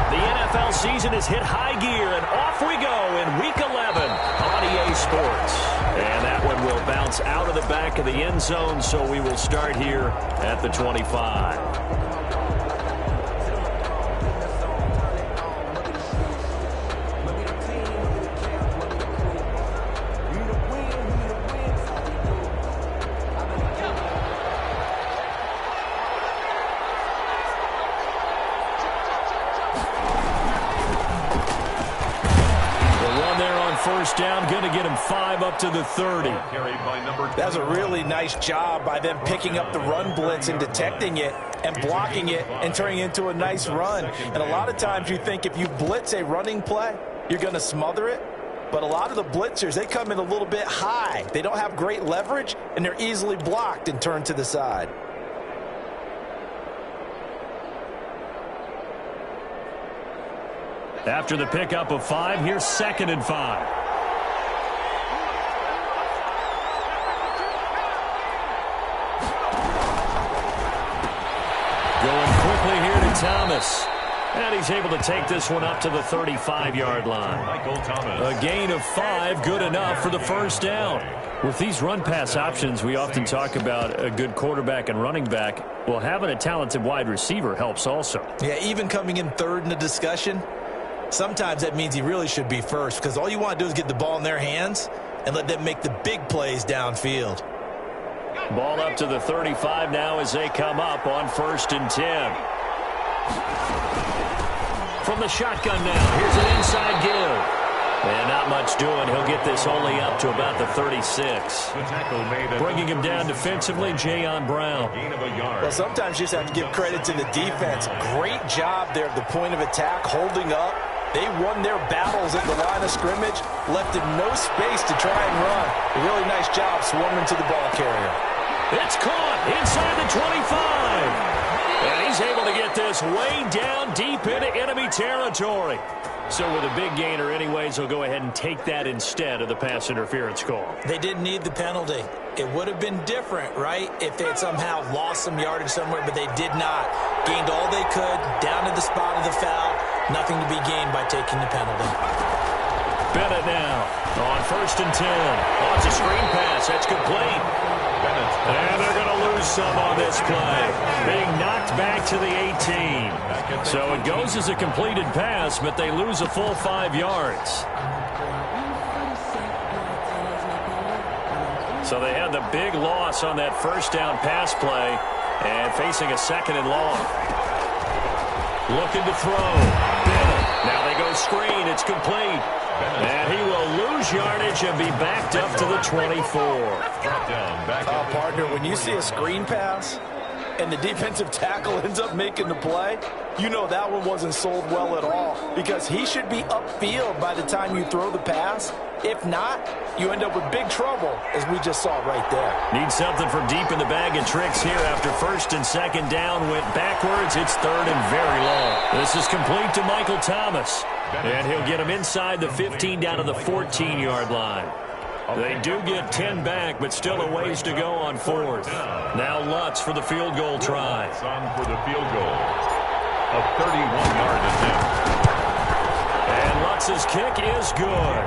The NFL season has hit high gear, and off we go in Week 11 on EA Sports. And that one will bounce out of the back of the end zone, so we will start here at the 25. First down, going to get him 5 up to the 30. That's a really nice job by them picking up the run blitz and detecting it and blocking it and turning it into a nice run. And a lot of times you think if you blitz a running play, you're going to smother it. But a lot of the blitzers, they come in a little bit high. They don't have great leverage, and they're easily blocked and turned to the side. After the pickup of 5, here's 2nd and 5. Going quickly here to Thomas. And he's able to take this one up to the 35-yard line. Michael Thomas. A gain of 5, good enough for the first down. With these run-pass options, we often talk about a good quarterback and running back. Well, having a talented wide receiver helps also. Yeah, even coming in third in the discussion, sometimes that means he really should be first because all you want to do is get the ball in their hands and let them make the big plays downfield. Ball up to the 35 now as they come up on 1st and 10. From the shotgun now, here's an inside give. And not much doing. He'll get this only up to about the 36. Bringing him down defensively, Jayon Brown. Well, sometimes you just have to give credit to the defense. Great job there at the point of attack, holding up. They won their battles at the line of scrimmage, left him no space to try and run. A really nice job swarming to the ball carrier. It's caught inside the 25. And he's able to get this way down deep into enemy territory. So with a big gainer anyways, he'll go ahead and take that instead of the pass interference call. They didn't need the penalty. It would have been different, right, if they had somehow lost some yardage somewhere, but they did not. Gained all they could, down to the spot of the foul. Nothing to be gained by taking the penalty. Bennett now on 1st and 10. Oh, it's a screen pass. That's complete. And they're going to lose some on this play. Being knocked back to the 18. So it goes as a completed pass, but they lose a full 5 yards. So they had the big loss on that first down pass play and facing a 2nd and long. Looking to throw. Bennett. Now they go screen. It's complete. And he will lose yardage and be backed up to the 24. Partner, when you see a screen pass, and the defensive tackle ends up making the play, you know that one wasn't sold well at all, because he should be upfield by the time you throw the pass. If not, you end up with big trouble, as we just saw right there. Need something from deep in the bag of tricks here after first and second down went backwards. It's third and very long. This is complete to Michael Thomas, and he'll get him inside the 15 down to the 14-yard line. They do get 10 back, but still a ways to go on fourth. Now Lutz for the field goal try. On for the field goal. A 31-yard attempt. And Lutz's kick is good.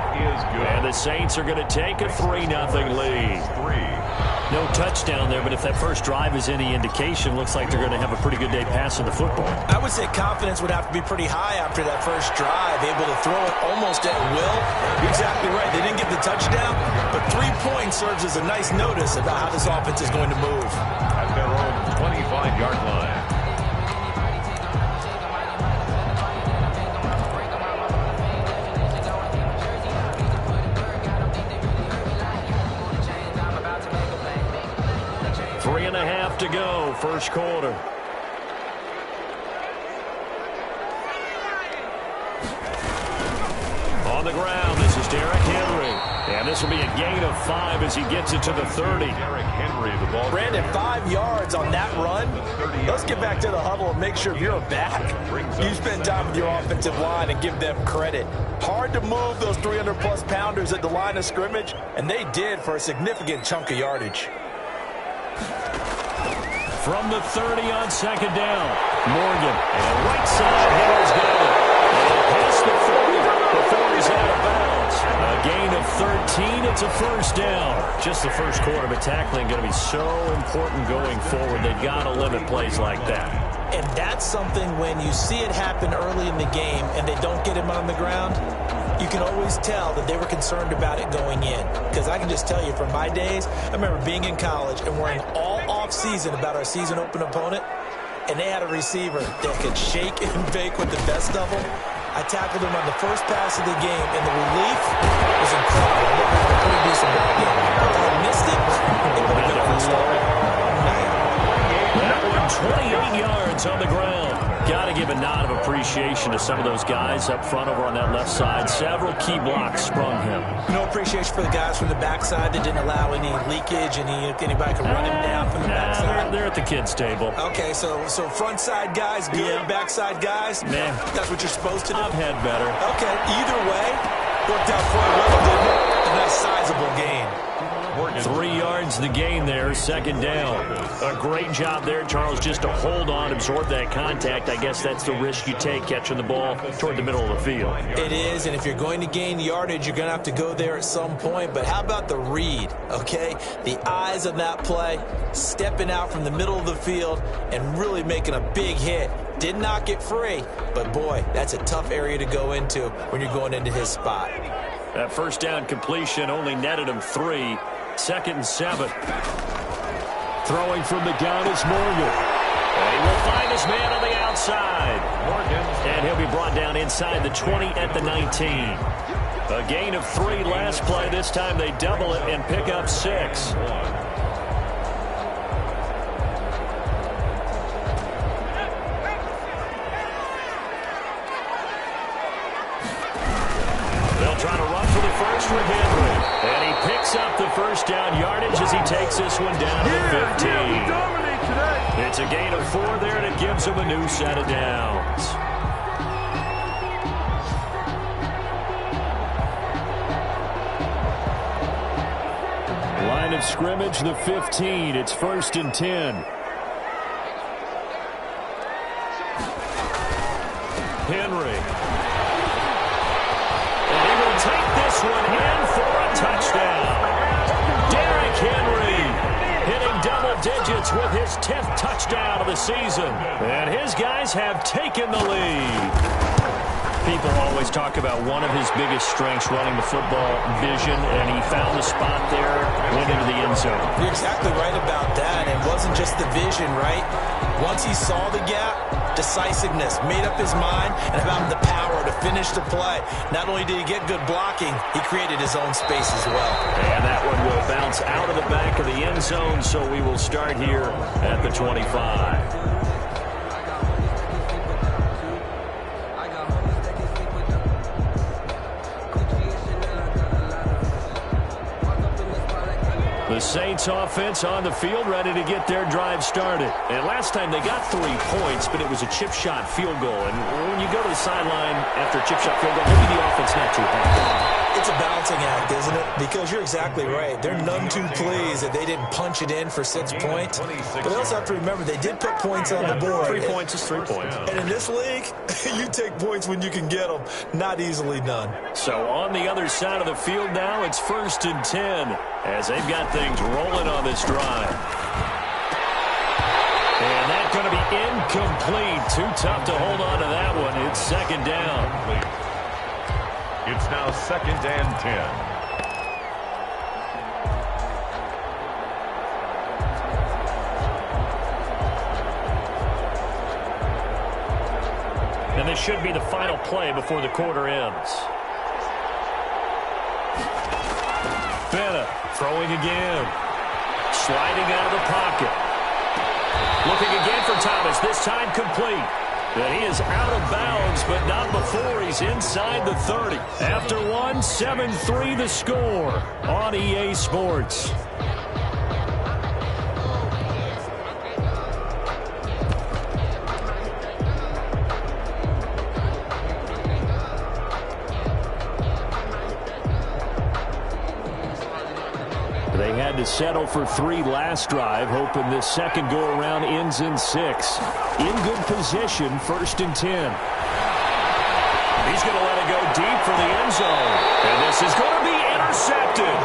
And the Saints are going to take a 3-0 lead. No touchdown there, but if that first drive is any indication, looks like they're going to have a pretty good day passing the football. I would say confidence would have to be pretty high after that first drive, able to throw it almost at will. You're exactly right. They didn't get the touchdown, but 3 points serves as a nice notice about how this offense is going to move. At their own 25-yard line. To go, first quarter. On the ground, this is Derrick Henry. And this will be a gain of 5 as he gets it to the 30. Derrick Henry, the ball. Brandon, 5 yards on that run. Let's get back to the huddle and make sure if you're a back, you spend time with your offensive line and give them credit. Hard to move those 300-plus pounders at the line of scrimmage, and they did for a significant chunk of yardage. From the 30 on second down, Morgan. And right side, Henry's got it. And past the 40 before he's out of bounds. A gain of 13, it's a first down. Just the first quarter, but tackling going to be so important going forward. They've got to limit plays like that. And that's something when you see it happen early in the game and they don't get him on the ground, you can always tell that they were concerned about it going in. Because I can just tell you from my days, I remember being in college and worrying all off-season about our season open opponent, and they had a receiver that could shake and bake with the best of them. I tackled him on the first pass of the game, and the relief was incredible. I looked like a pretty decent ball game. If I missed it, it would have been a first down. That one, 28 yards on the ground. Got to give a nod of appreciation to some of those guys up front over on that left side. Several key blocks sprung him. No appreciation for the guys from the backside that didn't allow any leakage, anybody could run him down from the backside. They're at the kids' table. Okay, so front side guys, good, backside guys, that's what you're supposed to do? I've had better. Okay, either way, worked out quite well, didn't it? A nice sizable gain. 3 yards the gain there, second down. A great job there, Charles, just to hold on, absorb that contact. I guess that's the risk you take catching the ball toward the middle of the field. It is, and if you're going to gain yardage, you're going to have to go there at some point. But how about the read, okay? The eyes on that play, stepping out from the middle of the field and really making a big hit. Did not get free, but boy, that's a tough area to go into when you're going into his spot. That first down completion only netted him 3. Second and 7. Throwing from the gun is Morgan. And he will find his man on the outside. Morgan. And he'll be brought down inside the 20 at the 19. A gain of 3 last play. This time they double it and pick up 6. They'll try to run for the first with Henry. And he picks up the first down yardage as he takes this one down to the 15. It's a gain of 4 there, and it gives him a new set of downs. Line of scrimmage, the 15. It's first and 10. Henry. And he will take this one in for a touchdown. Derrick Henry hitting double digits with his 10th touchdown of the season. And his guys have taken the lead. People always talk about one of his biggest strengths running the football, vision, and he found the spot there, went into the end zone. You're exactly right about that. It wasn't just the vision, right? Once he saw the gap, decisiveness, made up his mind, and about the power to finish the play. Not only did he get good blocking, he created his own space as well. And that one will bounce out of the back of the end zone, so we will start here at the 25. The Saints offense on the field, ready to get their drive started. And last time they got 3 points, but it was a chip shot field goal. And when you go to the sideline after a chip shot field goal, maybe the offense not too happy. It's a balancing act, isn't it? Because you're exactly right. They're none too pleased that they didn't punch it in for 6 points. But they also have to remember they did put points on the board. 3 points is 3 points. And in this league, you take points when you can get them. Not easily done. So on the other side of the field now, it's 1st and 10 as they've got things rolling on this drive. And that's going to be incomplete. Too tough to hold on to that one. It's 2nd down. It's now 2nd and 10. And this should be the final play before the quarter ends. Bennett throwing again. Sliding out of the pocket. Looking again for Thomas. This time complete. And he is out of bounds, but not before he's inside the 30. After one, 7-3 the score on EA Sports. They had to settle for 3 last drive, hoping this second go-around ends in 6. In good position, 1st and 10. He's going to let it go deep for the end zone. And this is going to be intercepted.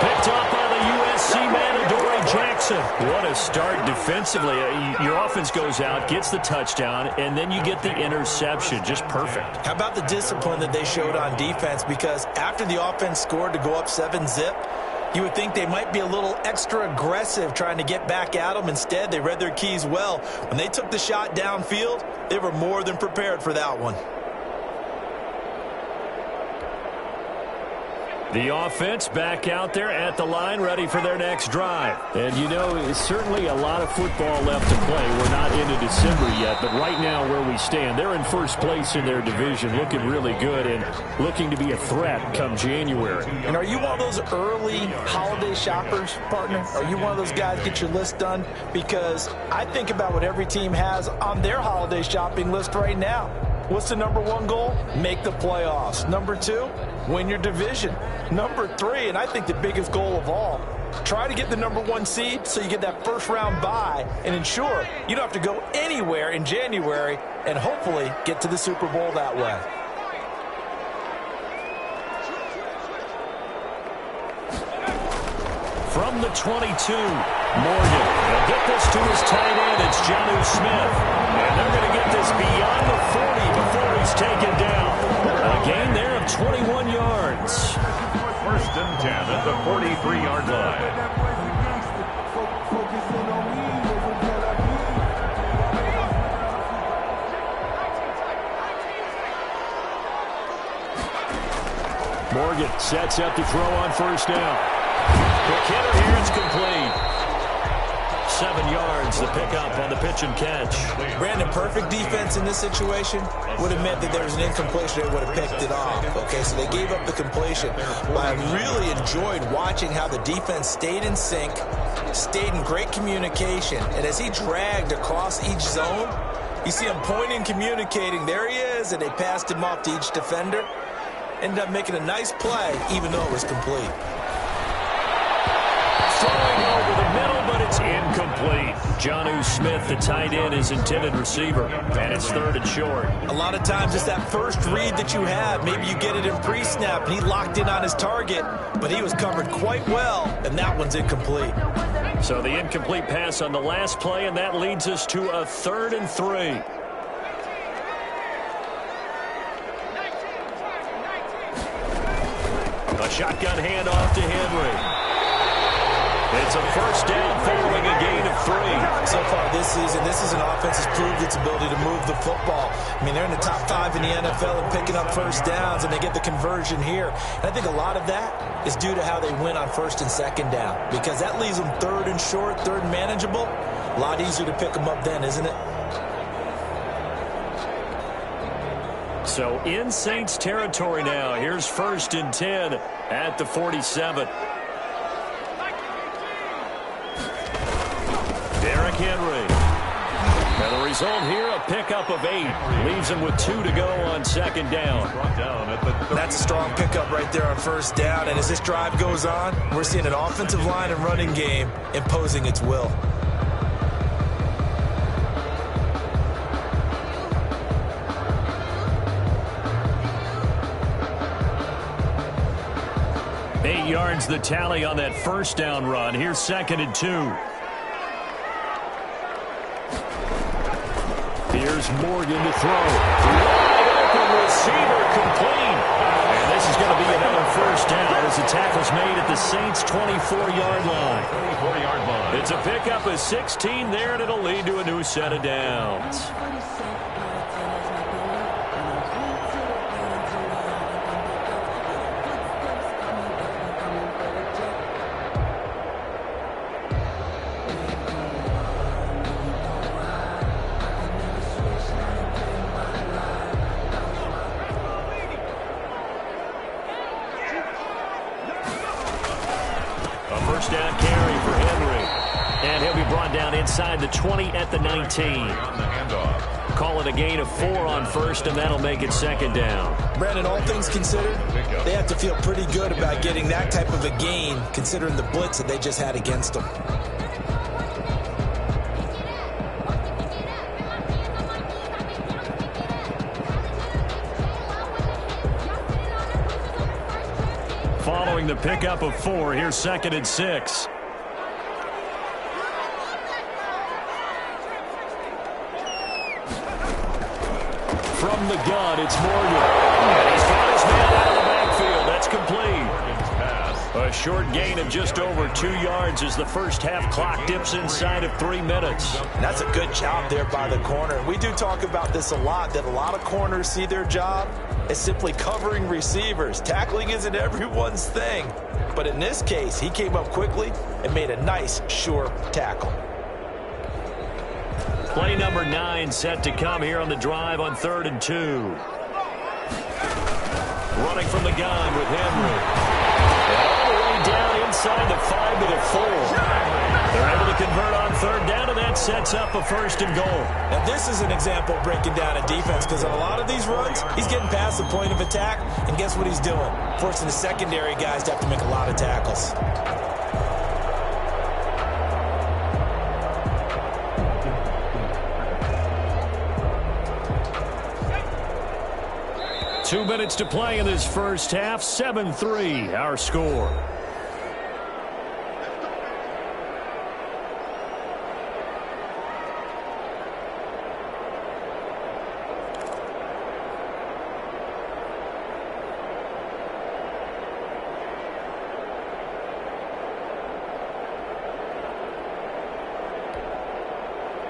Picked up by the USC man, Adoree Jackson. What a start defensively. Your offense goes out, gets the touchdown, and then you get the interception. Just perfect. How about the discipline that they showed on defense? Because after the offense scored to go up 7-zip, you would think they might be a little extra aggressive trying to get back at them. Instead, they read their keys well. When they took the shot downfield, they were more than prepared for that one. The offense back out there at the line, ready for their next drive. And, you know, it's certainly a lot of football left to play. We're not into December yet, but right now where we stand, they're in first place in their division, looking really good and looking to be a threat come January. And are you one of those early holiday shoppers, partner? Are you one of those guys get your list done? Because I think about what every team has on their holiday shopping list right now. What's the number 1 goal? Make the playoffs. Number 2, win your division. Number 3, and I think the biggest goal of all, try to get the number 1 seed so you get that first-round bye and ensure you don't have to go anywhere in January and hopefully get to the Super Bowl that way. From the 22, Morgan will get this to his tight end. It's Jonnu Smith. And they're going to get this beyond the 40 before he's taken down. A gain there of 21 yards. 1st and 10 at the 43-yard line. Morgan sets up to throw on 1st down. Quick hitter here, it's complete. 7 yards, the pickup on the pitch and catch. Brandon, perfect defense in this situation would have meant that there was an incompletion. They would have picked it off. Okay, so they gave up the completion. But I really enjoyed watching how the defense stayed in sync, stayed in great communication. And as he dragged across each zone, you see him pointing, communicating. There he is, and they passed him off to each defender. Ended up making a nice play, even though it was complete. Throwing over the middle, but it's incomplete. Jonnu Smith, the tight end, is intended receiver, and it's 3rd and short. A lot of times it's that first read that you have. Maybe you get it in pre-snap, and he locked in on his target, but he was covered quite well, and that one's incomplete. So the incomplete pass on the last play, and that leads us to a 3rd and 3. Shotgun handoff to Henry. It's a first down following a gain of 3. So far this season, this is an offense that's proved its ability to move the football. I mean, they're in the top 5 in the NFL in picking up first downs, and they get the conversion here. And I think a lot of that is due to how they win on first and second down, because that leaves them third and short, third and manageable. A lot easier to pick them up then, isn't it? So in Saints territory now. Here's 1st and 10 at the 47. Derrick Henry. And the result here, a pickup of 8. Leaves him with 2 to go on second down. That's a strong pickup right there on first down. And as this drive goes on, we're seeing an offensive line and running game imposing its will. Eight yards the tally on that first down run. Here's 2nd and 2. Here's Morgan to throw. Wide open receiver complete. And this is going to be another first down as the tackle's made at the Saints' 24-yard line. 24-yard line. It's a pickup of 16 there, and it'll lead to a new set of downs. Down carry for Henry. And he'll be brought down inside the 20 at the 19. On the handoff. Call it a gain of 4 on first, and that'll make it 2nd down. Brandon, all things considered, they have to feel pretty good about getting that type of a gain, considering the blitz that they just had against them. Following the pickup of 4, here's 2nd and 6. From the gun, it's Morgan. And he's got his man out of the backfield. That's complete. A short gain of just over 2 yards as the first half clock dips inside of 3 minutes. That's a good job there by the corner. We do talk about this a lot, that a lot of corners see their job as simply covering receivers. Tackling isn't everyone's thing. But in this case, he came up quickly and made a nice, sure tackle. Play number 9 set to come here on the drive on 3rd and 2. Running from the gun with Henry. All the way down inside the 5 to the 4. They're able to convert on 3rd down, and that sets up a 1st and goal. Now, this is an example of breaking down a defense, because on a lot of these runs, he's getting past the point of attack, and guess what he's doing? Forcing the secondary guys to have to make a lot of tackles. Two minutes to play in this first half. 7-3, our score.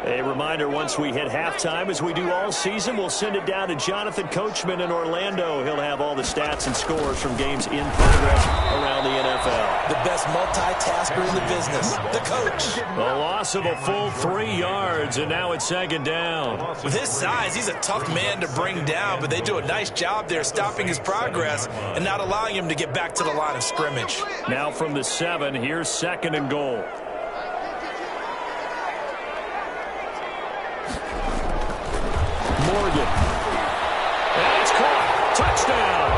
A reminder, once we hit halftime, as we do all season, we'll send it down to Jonathan Coachman in Orlando. He'll have all the stats and scores from games in progress around the NFL. The best multitasker in the business, the coach. A loss of a full 3 yards, and now it's 2nd down. With his size, he's a tough man to bring down, but they do a nice job there stopping his progress and not allowing him to get back to the line of scrimmage. Now from the 7, here's 2nd and goal. Morgan. And it's caught. Touchdown.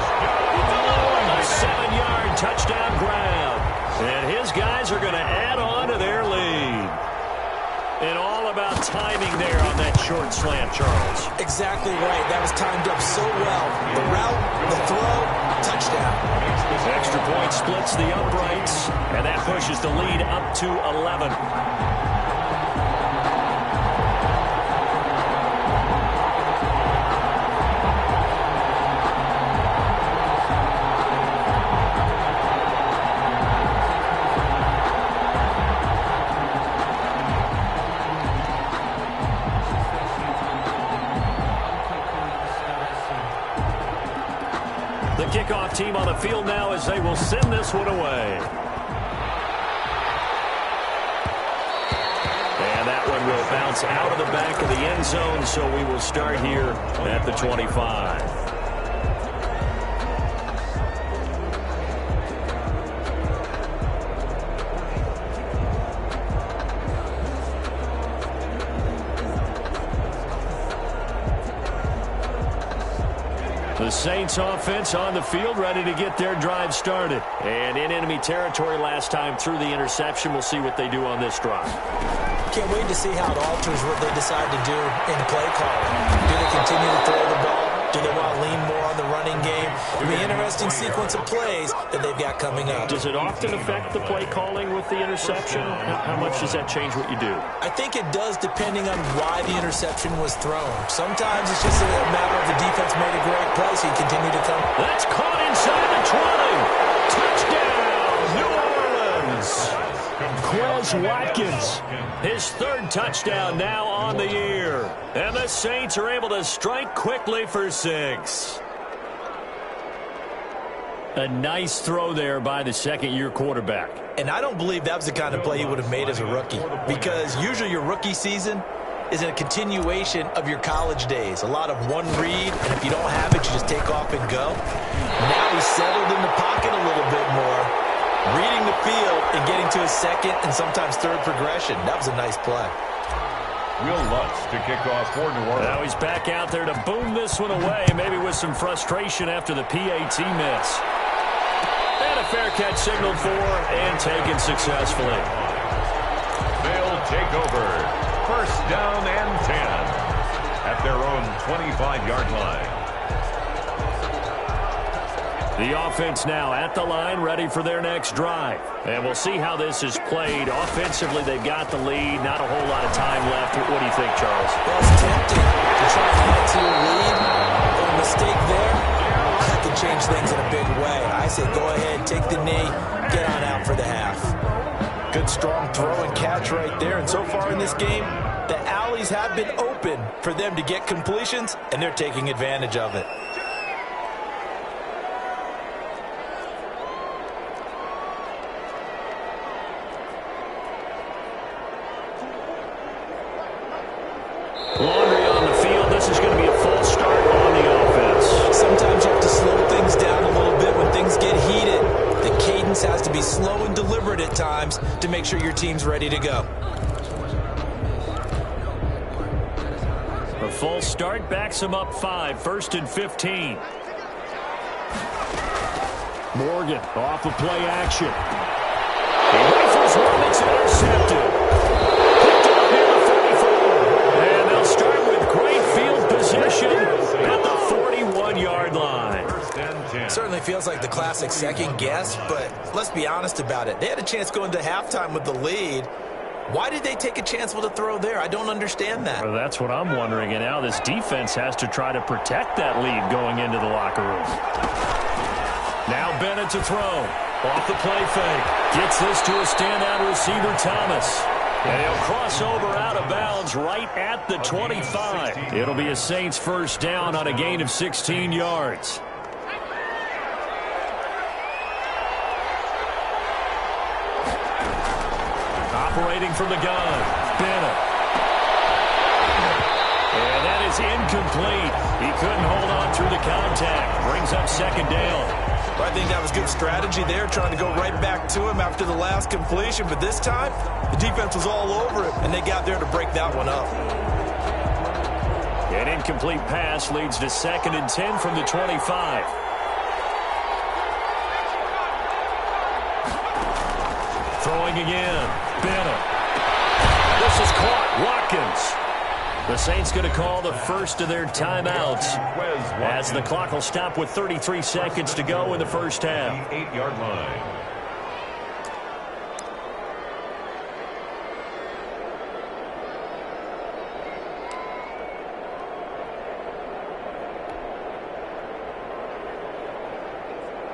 A 7-yard touchdown grab. And his guys are going to add on to their lead. And all about timing there on that short slant, Charles. Exactly right. That was timed up so well. The route, the throw, touchdown. Extra point splits the uprights, and that pushes the lead up to 11. kickoff team on the field now as they will send this one away. And that one will bounce out of the back of the end zone, so we will start here at the 25. The Saints offense on the field, ready to get their drive started. And in enemy territory last time through the interception. We'll see what they do on this drive. Can't wait to see how it alters what they decide to do in play calling. Do they continue to throw the ball? Do they want to lean more on the running game? It'll be an interesting sequence of plays that they've got coming up. Does it often affect the play calling with the interception? How much does that change what you do? I think it does depending on why the interception was thrown. Sometimes it's just a matter of the defense made a great play, so you continue to come. That's caught inside the 20. Touchdown, New Orleans. Quez Watkins, his third touchdown now on the year. And the Saints are able to strike quickly for 6. A nice throw there by the second-year quarterback. And I don't believe that was the kind of play he would have made as a rookie, because usually your rookie season is a continuation of your college days. A lot of one read, and if you don't have it, you just take off and go. Now he's settled in the pocket a little bit more, reading the field and getting to his second and sometimes third progression. That was a nice play. Will Lutz to kick off for New Orleans. Now he's back out there to boom this one away, maybe with some frustration after the PAT miss. And a fair catch signaled for and taken successfully. They'll take over. First down and 10 at their own 25-yard line. The offense now at the line, ready for their next drive. And we'll see how this is played. Offensively, they've got the lead. Not a whole lot of time left. What do you think, Charles? Well, it's tempting to try and add to the lead. But a mistake there, that could change things in a big way. I say go ahead, take the knee, get on out for the half. Good, strong throw and catch right there. And so far in this game, the alleys have been open for them to get completions, and they're taking advantage of it. Laundry on the field. This is going to be a false start on the offense. Sometimes you have to slow things down a little bit when things get heated. The cadence has to be slow and deliberate at times to make sure your team's ready to go. A false start backs him up 5, 1st and 15. Morgan off of play action. He rifles one that's intercepted. Picked up near the 44. And they'll start with great field position at the 41-yard line. Certainly feels like the classic second guess, but let's be honest about it. They had a chance going to halftime with the lead. Why did they take a chance with a throw there? I don't understand that. Well, that's what I'm wondering. And now this defense has to try to protect that lead going into the locker room. Now Bennett to throw. Off the play fake. Gets this to a standout receiver, Thomas. And he'll cross over out of bounds right at the 25. It'll be a Saints first down on a gain of 16 yards. Operating from the gun, Bennett. And that is incomplete. He couldn't hold on through the contact. Brings up second down. I think that was good strategy there, trying to go right back to him after the last completion. But this time, the defense was all over it, and they got there to break that one up. An incomplete pass leads to 2nd and 10 from the 25. Throwing again. Bennett. This is caught. Watkins. The Saints going to call the first of their timeouts as the clock will stop with 33 seconds to go in the first half. 8-yard line.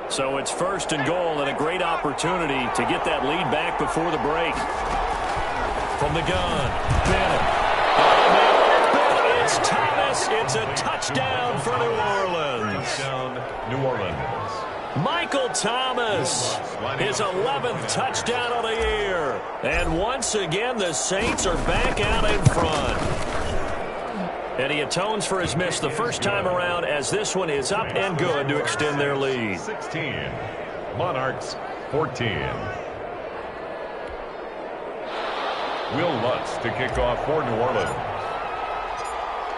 So it's 1st and goal and a great opportunity to get that lead back before the break. From the gun, Bennett. It's Thomas. It's a touchdown for New Orleans. Touchdown, New Orleans. Michael Thomas, his 11th touchdown of the year. And once again, the Saints are back out in front. And he atones for his miss the first time around as this one is up and good to extend their lead. 16, Monarchs 14. Will Lutz to kick off for New Orleans.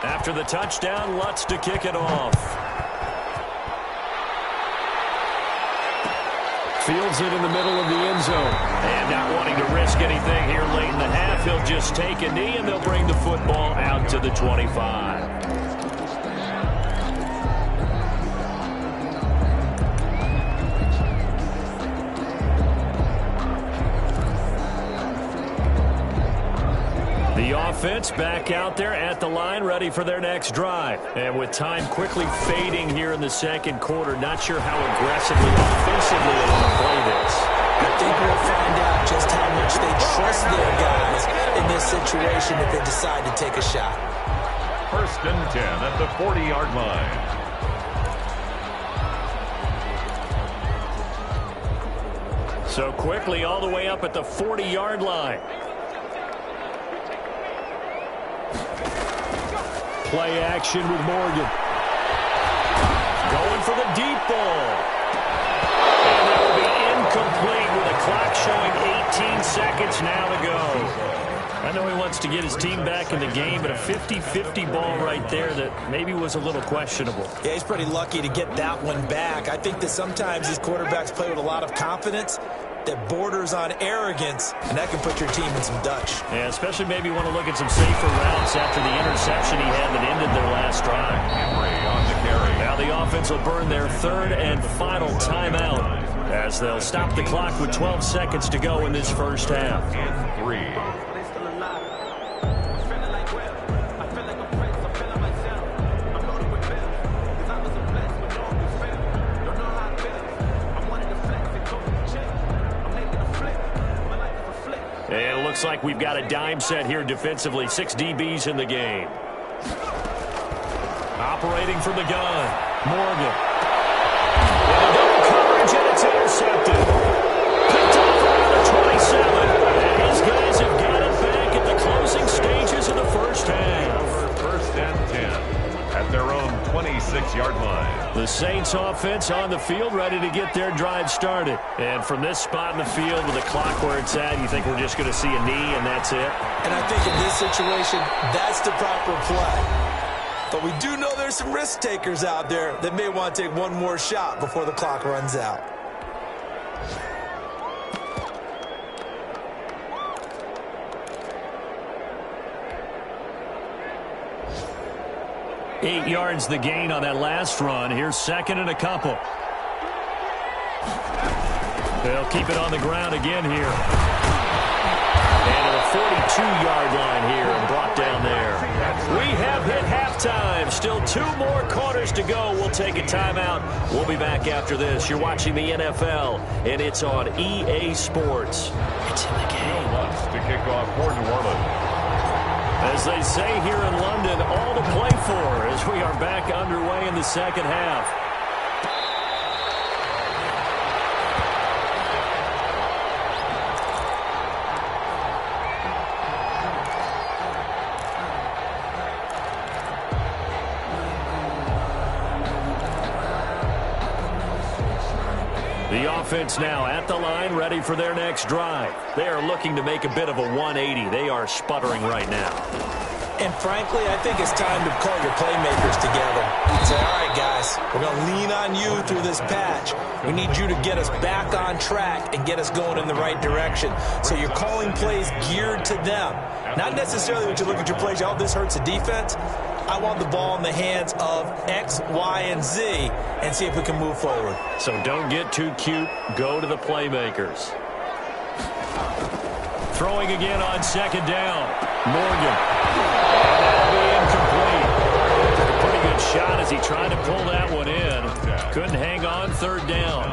After the touchdown, Lutz to kick it off. Fields it in the middle of the end zone. And not wanting to risk anything here late in the half, he'll just take a knee and they'll bring the football out to the 25. The offense back out there at the line, ready for their next drive. And with time quickly fading here in the second quarter, not sure how aggressively, offensively they want to play this. I think we'll find out just how much they trust their guys in this situation if they decide to take a shot. 1st and 10 at the 40-yard line. So quickly all the way up at the 40-yard line. Play action with Morgan. Going for the deep ball. And that will be incomplete with the clock showing 18 seconds now to go. I know he wants to get his team back in the game, but a 50-50 ball right there that maybe was a little questionable. Yeah, he's pretty lucky to get that one back. I think that sometimes these quarterbacks play with a lot of confidence that borders on arrogance, and that can put your team in some Dutch. Yeah, especially maybe want to look at some safer routes after the interception he had that ended their last drive. Henry on the carry. Now the offense will burn their 3rd and final timeout as they'll stop the clock with 12 seconds to go in this first half. And 3. And it looks like we've got a dime set here defensively. 6 DBs in the game. Operating from the gun. Morgan. And double coverage, and it's intercepted. Picked off around the 27. And his guys have got it back at the closing stages of the first half. 1st and 10 at their own 26-yard line. The Saints offense on the field, ready to get their drive started. And from this spot in the field with the clock where it's at, you think we're just going to see a knee and that's it? And I think in this situation, that's the proper play. But we do know there's some risk takers out there that may want to take one more shot before the clock runs out. Eight yards the gain on that last run. Here's 2nd and a couple. They'll keep it on the ground again here. And to the 42-yard line here and brought down there. We have hit halftime. Still 2 more quarters to go. We'll take a timeout. We'll be back after this. You're watching the NFL, and it's on EA Sports. It's in the game. To kick off for New Orleans. As they say here in London, all to play for as we are back underway in the second half. The offense now at the line, ready for their next drive. They are looking to make a bit of a 180. They are sputtering right now. And frankly, I think it's time to call your playmakers together. Say, all right, guys, we're going to lean on you through this patch. We need you to get us back on track and get us going in the right direction. So you're calling plays geared to them. Not necessarily when you look at your plays, oh, this hurts the defense. I want the ball in the hands of X, Y, and Z and see if we can move forward. So don't get too cute. Go to the playmakers. Throwing again on 2nd down. Morgan. And that'll be incomplete. Took a pretty good shot as he tried to pull that one in. Couldn't hang on. 3rd down.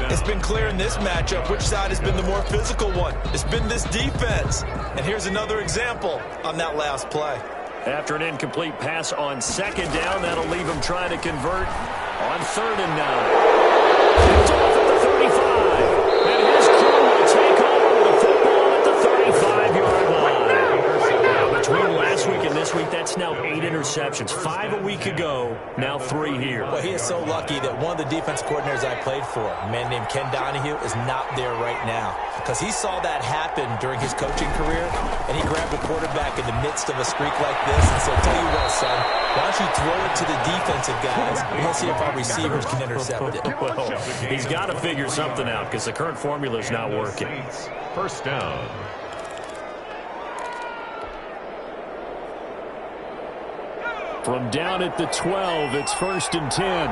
It's been clear in this matchup which side has been the more physical one. It's been this defense. And here's another example on that last play. After an incomplete pass on 2nd down, that'll leave him trying to convert On 3rd and 9. Picked off at the 35. And his crew will take over with a football at the 35-yard line. Now, between last week and this week, that's now 8 interceptions. 5 a week ago, now 3 here. Well, he is so lucky that one of the defense coordinators I played for, a man named Ken Donahue, is not there right now. Because he saw that happen during his coaching career, and he grabbed the quarterback in the midst of a streak like this and said, tell you what, son, why don't you throw it to the defensive guys, and we'll see if our receivers can intercept it. Well, he's got to figure something out because the current formula is not working. First down. From down at the 12, it's 1st and 10.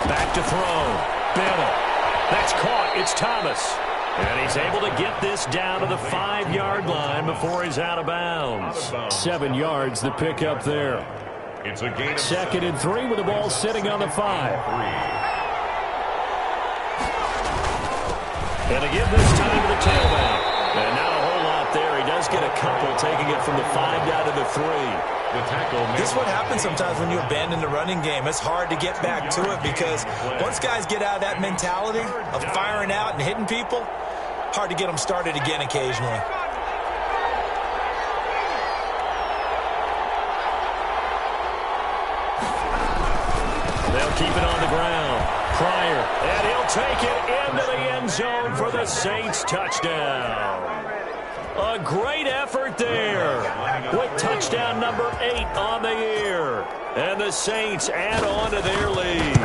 Back to throw. Bennett. That's caught. It's Thomas. And he's able to get this down to the 5-yard line before he's out of bounds. 7 yards, the pickup there. It's a gain of 2nd and 3 with the ball sitting on the 5. And again this time to the tailback. And not a whole lot there. He does get a couple, taking it from the 5 down to the 3. The tackle. This is what happens sometimes when you abandon the running game. It's hard to get back to it because once guys get out of that mentality of firing out and hitting people, hard to get them started again occasionally. They'll keep it on the ground. Pryor, and he'll take it into the end zone for the Saints touchdown. A great effort there with touchdown number 8 on the year. And the Saints add on to their lead.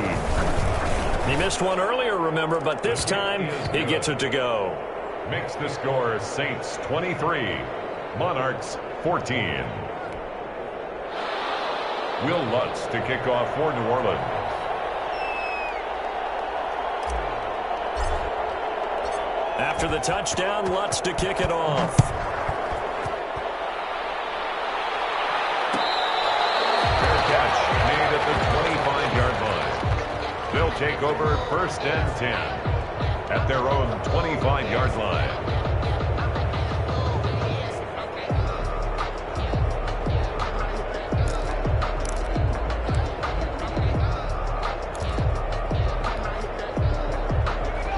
He missed one earlier, remember, but this time he gets it to go. Makes the score Saints 23, Monarchs 14. Will Lutz to kick off for New Orleans. After the touchdown, Lutz to kick it off. Fair catch made at the 25-yard line. They'll take over 1st and 10 at their own 25-yard line.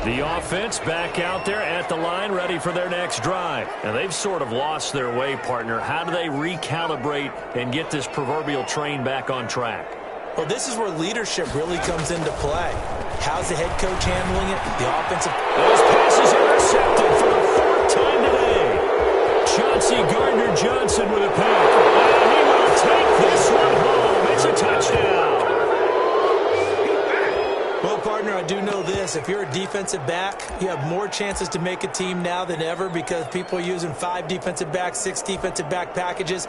The offense back out there at the line, ready for their next drive. And they've sort of lost their way, partner. How do they recalibrate and get this proverbial train back on track? Well, this is where leadership really comes into play. How's the head coach handling it? The offensive... Those passes intercepted for the 4th time today. Chauncey Gardner-Johnson with a pick. And he will take this one home. It's a touchdown. Well, partner, I do know this. If you're a defensive back, you have more chances to make a team now than ever because people are using 5 defensive backs, 6 defensive back packages.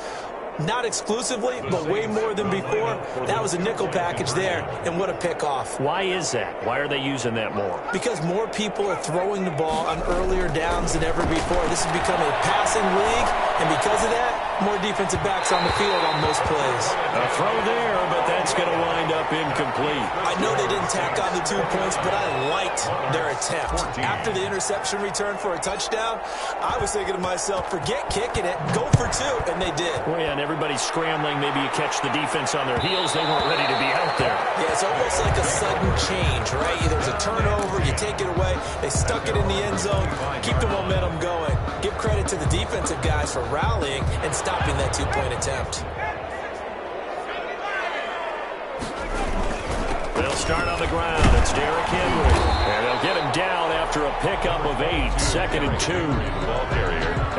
Not exclusively, but way more than before. That was a nickel package there, and what a pickoff. Why is that? Why are they using that more? Because more people are throwing the ball on earlier downs than ever before. This has become a passing league, and because of that, more defensive backs on the field on most plays. A throw there, but that's going to wind up incomplete. I know they didn't tack on the 2 points, but I liked their attempt. After the interception return for a touchdown, I was thinking to myself, forget kicking it, go for 2, and they did. Well, yeah, and everybody's scrambling. Maybe you catch the defense on their heels. They weren't ready to be out there. Yeah, it's almost like a sudden change, right? There's a turnover, you take it away, they stuck it in the end zone, keep the momentum going. Give credit to the defensive guys for rallying and stopping that 2-point attempt. They'll start on the ground. It's Derrick Henry. And they'll get him down after a pickup of 8. 2nd and 2.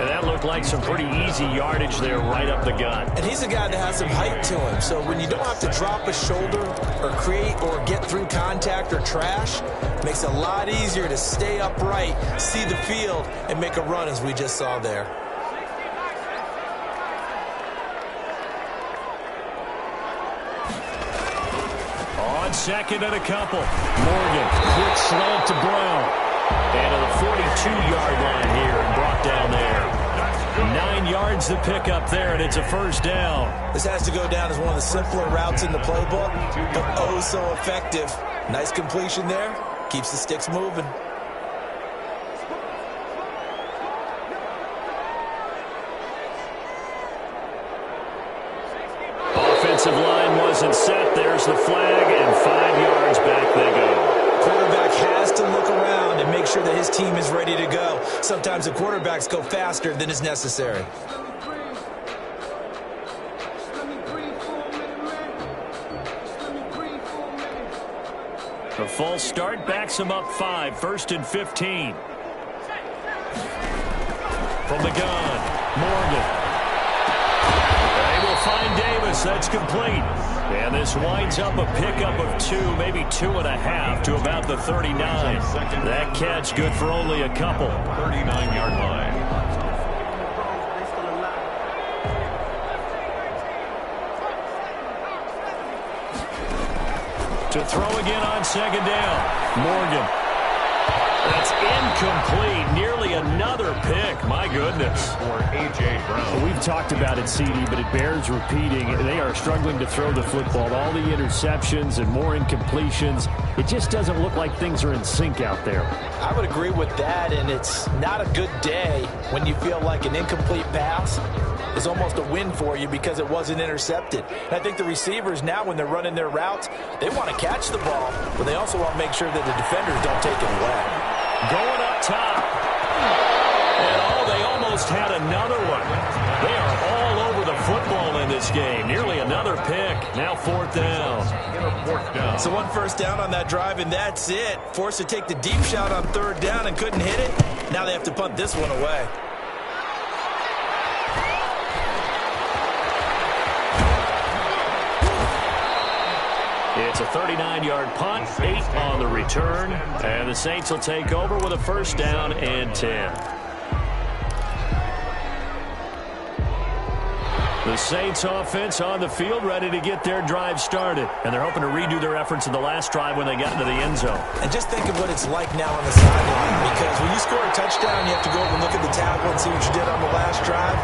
And that looked like some pretty easy yardage there right up the gut. And he's a guy that has some height to him. So when you don't have to drop a shoulder or create or get through contact or trash, makes it a lot easier to stay upright, see the field, and make a run as we just saw there. On 2nd and a couple. Morgan, quick slant to Brown. And to the 42-yard line here and brought down there. 9 yards to pick up there, and it's a 1st down. This has to go down as one of the simpler routes in the playbook, but oh so effective. Nice completion there. Keeps the sticks moving. offensive line wasn't set. There's the flag, and 5 yards back they go. Quarterback has to look around and make sure that his team is ready to go. Sometimes the quarterbacks go faster than is necessary. The false start backs him up 5, 1st and 15. From the gun, Morgan. They will find Davis. That's complete. And this winds up a pickup of 2, maybe 2.5 to about the 39. That catch good for only a couple. 39-yard line. To throw again on 2nd down. Morgan. That's incomplete. Nearly another pick. My goodness. For A.J. Brown. We've talked about it, CD, but it bears repeating. They are struggling to throw the football. All the interceptions and more incompletions. It just doesn't look like things are in sync out there. I would agree with that, and it's not a good day when you feel like an incomplete pass is almost a win for you because it wasn't intercepted. And I think the receivers now, when they're running their routes, they want to catch the ball, but they also want to make sure that the defenders don't take it away. Going up top. And they almost had another one. They are all over the football in this game. Nearly another pick. Now 4th down. So 1 first down on that drive, and that's it. Forced to take the deep shot on 3rd down and couldn't hit it. Now they have to punt this one away. It's a 39-yard punt, 8 on the return, and the Saints will take over with a 1st down and 10. The Saints offense on the field ready to get their drive started, and they're hoping to redo their efforts in the last drive when they got into the end zone. And just think of what it's like now on the sideline, because when you score a touchdown, you have to go over and look at the tablet and see what you did on the last drive.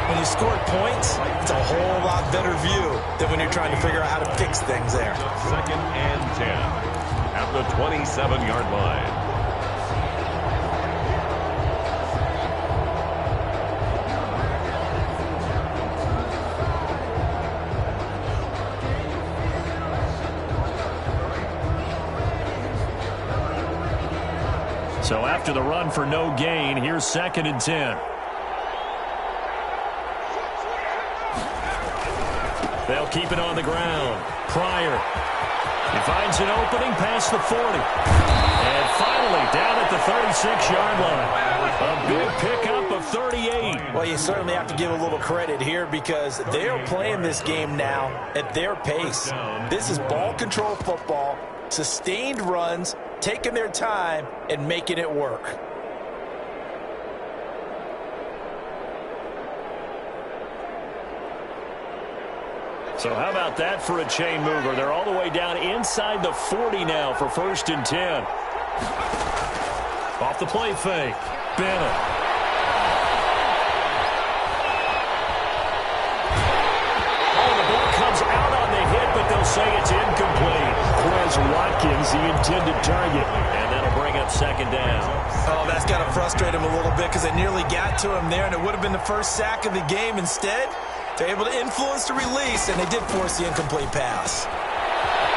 When you scored points, it's a whole lot better view than when you're trying to figure out how to fix things there. 2nd and 10 at the 27-yard line. So after the run for no gain, here's 2nd and 10. They'll keep it on the ground. Pryor. He finds an opening past the 40. And finally down at the 36-yard line. A big pickup of 38. Well, you certainly have to give a little credit here because they are playing this game now at their pace. This is ball control football, sustained runs, taking their time, and making it work. So how about that for a chain mover? They're all the way down inside the 40 now for 1st and 10. Off the play fake. Bennett. Oh, the ball comes out on the hit, but they'll say it's incomplete. Quez Watkins, the intended target. And that'll bring up 2nd down. Oh, that's got to frustrate him a little bit because they nearly got to him there, and it would have been the first sack of the game. Instead, they're able to influence the release, and they did force the incomplete pass.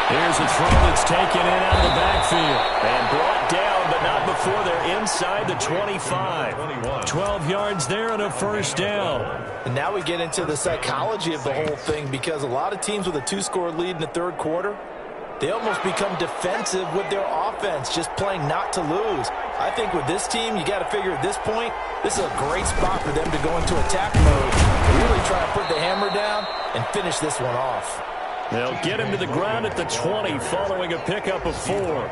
Here's a throw that's taken in out of the backfield and brought down, but not before they're inside the 25. 12 yards there and a 1st down. And now we get into the psychology of the whole thing because a lot of teams with a 2-score lead in the 3rd quarter, they almost become defensive with their offense, just playing not to lose. I think with this team, you got to figure at this point, this is a great spot for them to go into attack mode, really try to put the hammer down and finish this one off. They'll get him to the ground at the 20 following a pickup of 4.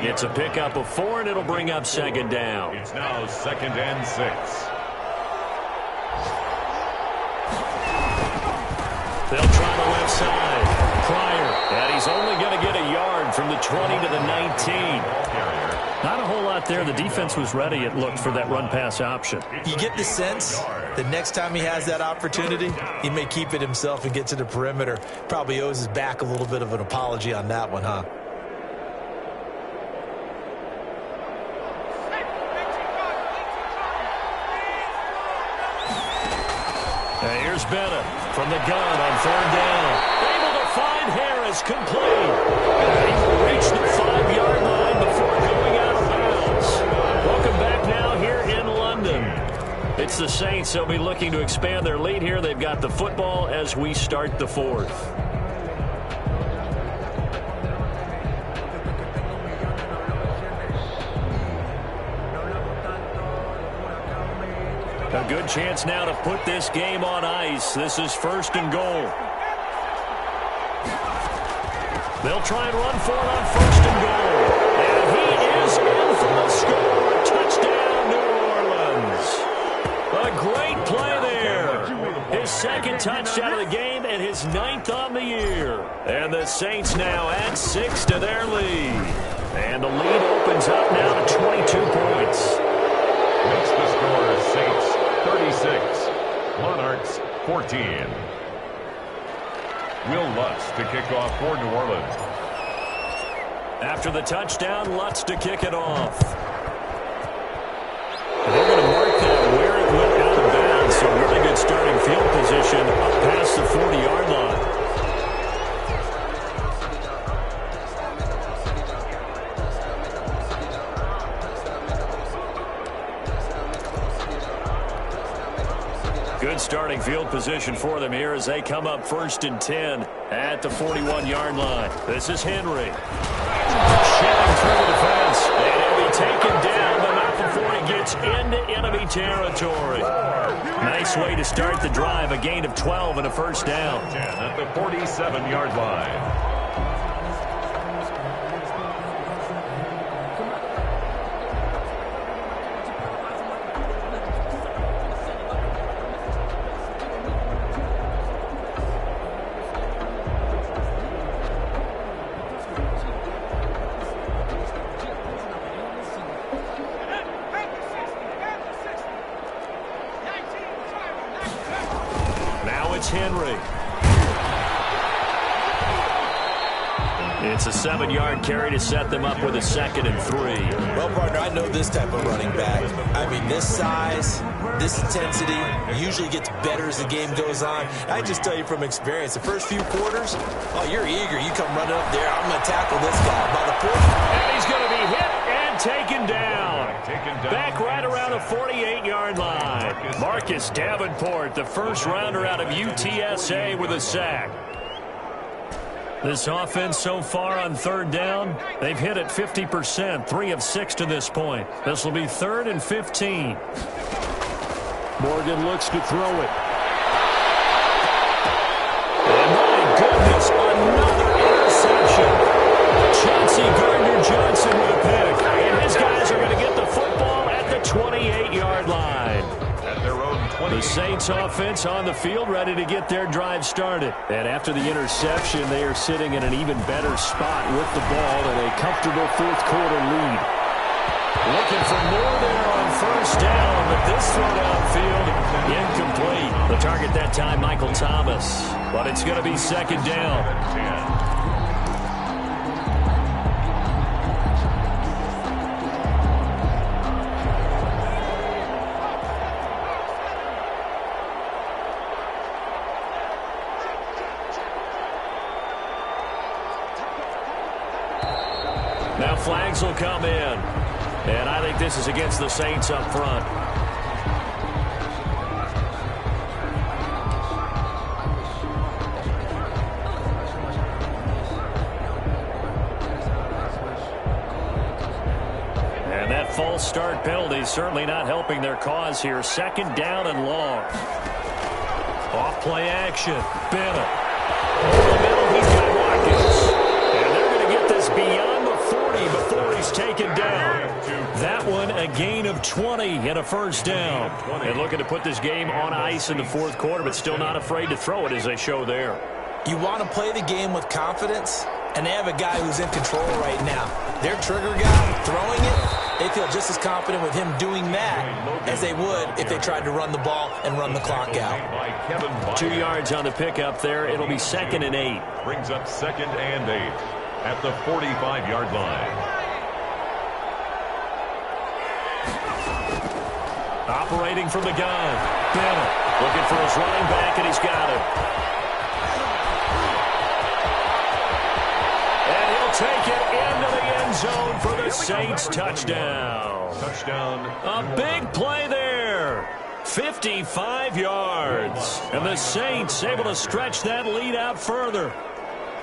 It's a pickup of 4, and it'll bring up 2nd down. It's now 2nd and 6. They'll try the left side. Pryor, and he's only going to get a yard from the 20 to the 19. Not a whole lot there. The defense was ready, it looked, for that run-pass option. You get the sense that next time he has that opportunity, he may keep it himself and get to the perimeter. Probably owes his back a little bit of an apology on that one, huh? Here's Bennett. from the gun on third down. Able to find Harris, complete. He will reach the 5-yard line before going out of bounds. Welcome back now here in London. It's the Saints. They'll be looking to expand their lead here. They've got the football as we start the fourth. A good chance now to put this game on ice. This is first and goal. They'll try and run for it on first and goal. And he is in for the score. Touchdown, New Orleans. A great play there. His second touchdown of the game and his 9th on the year. And the Saints now add 6 to their lead. And the lead opens up now to 22 points. Makes the score Saints 36, Monarchs 14. Will Lutz to kick off for New Orleans. After the touchdown, Lutz to kick it off. They're going to mark that where it went out of bounds, so really good starting field position up past the 40-yard line. Good starting field position for them here as they come up first and 10 at the 41-yard line. This is Henry. Shedding through the defense. And he'll be taken down, but not before he gets into enemy territory. Nice way to start the drive. A gain of 12 and a first down. At the 47-yard line. Henry. It's a 7-yard carry to set them up with a 2nd and 3. Well, partner, I know this type of running back. I mean, this size, this intensity usually gets better as the game goes on. I just tell you from experience, the first few quarters, oh, you're eager. You come running up there. I'm going to tackle this guy. By the fourth, and he's going to be hit and taken down. Back right around the 48-yard line. Marcus Davenport, the first rounder out of UTSA with a sack. This offense so far on third down, they've hit it 50%, 3 of 6 to this point. This will be 3rd and 15. Morgan looks to throw it. And my goodness, another interception. Chauncey Gardner-Johnson with a pick. And his guys are going to get the football at the 28-yard line. At their own 20. The Saints offense on the field ready to get their drive started. And after the interception, they are sitting in an even better spot with the ball and a comfortable fourth-quarter lead. Looking for more there on first down, but this throw downfield incomplete. The target that time, Michael Thomas. But it's going to be 2nd down. Now flags will come in. And I think this is against the Saints up front. And that false start penalty is certainly not helping their cause here. 2nd down and long. Off play action. Bennett. Over the middle, he's got Watkins. And they're going to get this beyond the 40 before he's taken down. That one, a gain of 20 and a first down. And looking to put this game on ice in the fourth quarter, but still not afraid to throw it as they show there. You want to play the game with confidence, and they have a guy who's in control right now. Their trigger guy throwing it, they feel just as confident with him doing that as they would if they tried to run the ball and run the clock out. 2 yards on the pickup there. It'll be 2nd and 8. Brings up 2nd and 8 at the 45-yard line. Operating from the gun, Bennett. Looking for his running back, and he's got him. And he'll take it into the end zone for the Saints touchdown. Touchdown. A big play there. 55 yards. And the Saints able to stretch that lead out further.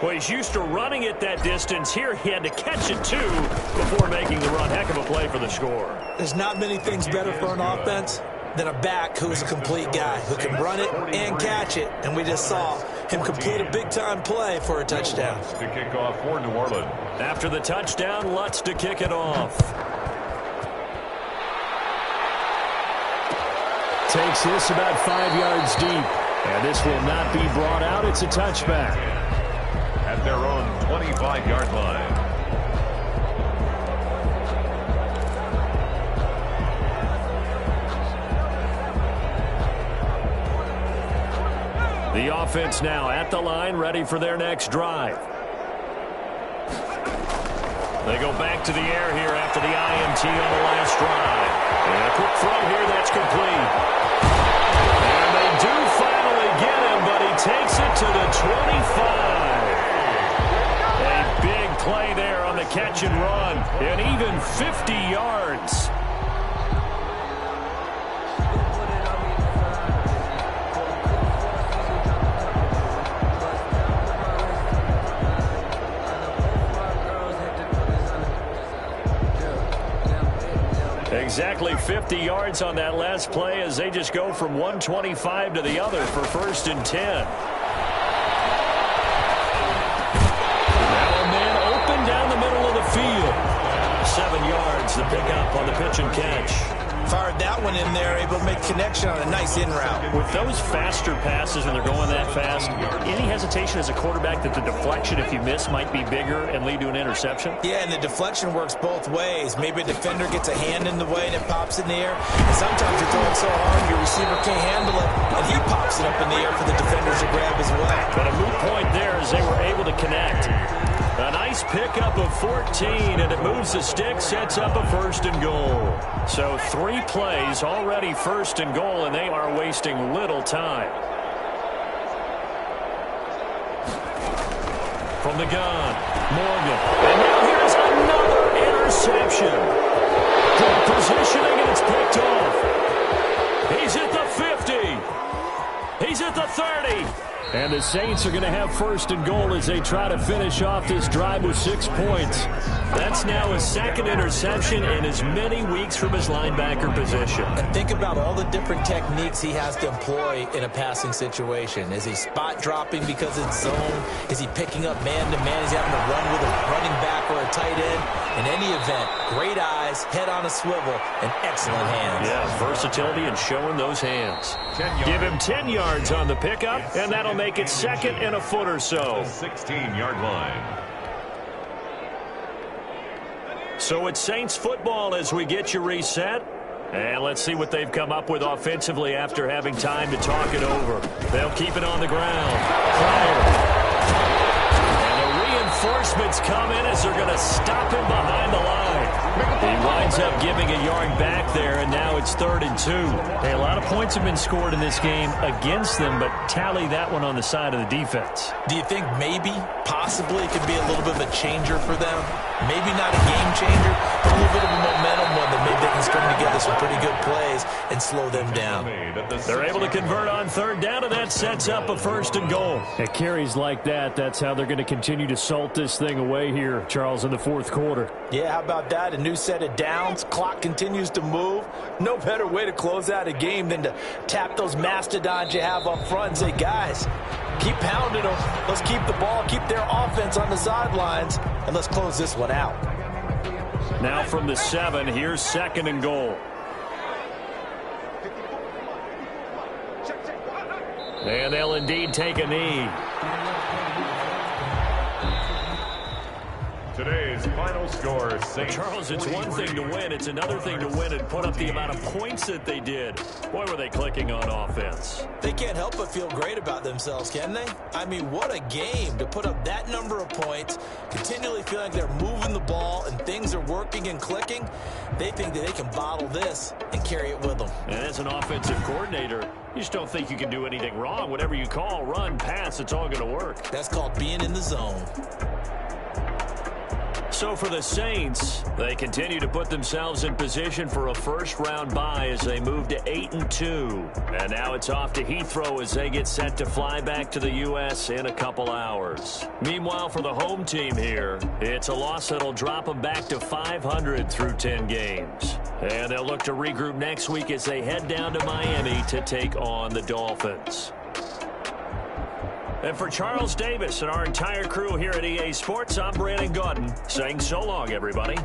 Well, he's used to running it that distance. Here he had to catch it, too, before making the run. Heck of a play for the score. There's not many things better for an offense than a back who is a complete guy, who can run it and catch it. And we just saw him complete a big-time play for a touchdown. To kick off for New Orleans. After the touchdown, Lutz to kick it off. Takes this about 5 yards deep. And this will not be brought out. It's a touchback. At their own 25-yard line. The offense now at the line, ready for their next drive. They go back to the air here after the INT on the last drive. And a quick throw here that's complete. And they do finally get him, but he takes it to the 25. A big play there on the catch and run. And even 50 yards. Exactly 50 yards on that last play as they just go from 125 to the other for 1st and 10. Now a man open down the middle of the field. 7 yards, the pickup on the pitch and catch. Fired that one in there, able to make connection on a nice in route. With those faster passes when they're going that fast, any hesitation as a quarterback that the deflection, if you miss, might be bigger and lead to an interception? Yeah, and the deflection works both ways. Maybe a defender gets a hand in the way and it pops in the air. And sometimes you're throwing so hard your receiver can't handle it, and he pops it up in the air for the defenders to grab as well. But a moot point there as they were able to connect. A nice pickup of 14, and it moves the stick, sets up a 1st and goal. So 3 plays already 1st and goal, and they are wasting little time. From the gun, Morgan. And now here's another interception. Good positioning, and it's picked off. He's at the 50. He's at the 30. And the Saints are going to have 1st and goal as they try to finish off this drive with 6 points. That's now his 2nd interception in as many weeks from his linebacker position. And think about all the different techniques he has to employ in a passing situation. Is he spot dropping because it's zone? Is he picking up man-to-man? Is he having to run with a running back or a tight end? In any event, great eyes, head on a swivel, and excellent hands. Yeah, versatility and showing those hands. Give him 10 yards on the pickup, and that'll make it 2nd and a foot or so. 16-yard line. So it's Saints football as we get you reset. And let's see what they've come up with offensively after having time to talk it over. They'll keep it on the ground. And the reinforcements come in as they're going to stop him behind the line. He winds up giving a yard back there, and now it's 3rd and 2. Hey, a lot of points have been scored in this game against them, but tally that one on the side of the defense. Do you think maybe, possibly, it could be a little bit of a changer for them? Maybe not a game changer, but a little bit of a momentum one that maybe they can string together some pretty good plays and slow them down. They're able to convert on 3rd down, and that sets up a 1st and goal. At carries like that, that's how they're going to continue to salt this thing away here, Charles, in the 4th quarter. Yeah, how about that? A new set of downs. Clock continues to move. No better way to close out a game than to tap those mastodons you have up front and say, guys, keep pounding them. Let's keep the ball, keep their offense on the sidelines, and let's close this one out. Now from the 7, here's 2nd and goal. And they'll indeed take a knee. Today's final score, Well, Saints Charles, it's one thing to win. It's another thing to win and put up the amount of points that they did. Boy, were they clicking on offense. They can't help but feel great about themselves, can they? I mean, what a game to put up that number of points, continually feel like they're moving the ball and things are working and clicking. They think that they can bottle this and carry it with them. And as an offensive coordinator, you just don't think you can do anything wrong. Whatever you call, run, pass, it's all going to work. That's called being in the zone. So for the Saints, they continue to put themselves in position for a first-round bye as they move to 8-2. And now it's off to Heathrow as they get set to fly back to the U.S. in a couple hours. Meanwhile, for the home team here, it's a loss that'll drop them back to 500 through 10 games. And they'll look to regroup next week as they head down to Miami to take on the Dolphins. And for Charles Davis and our entire crew here at EA Sports, I'm Brandon Gaudin saying so long, everybody.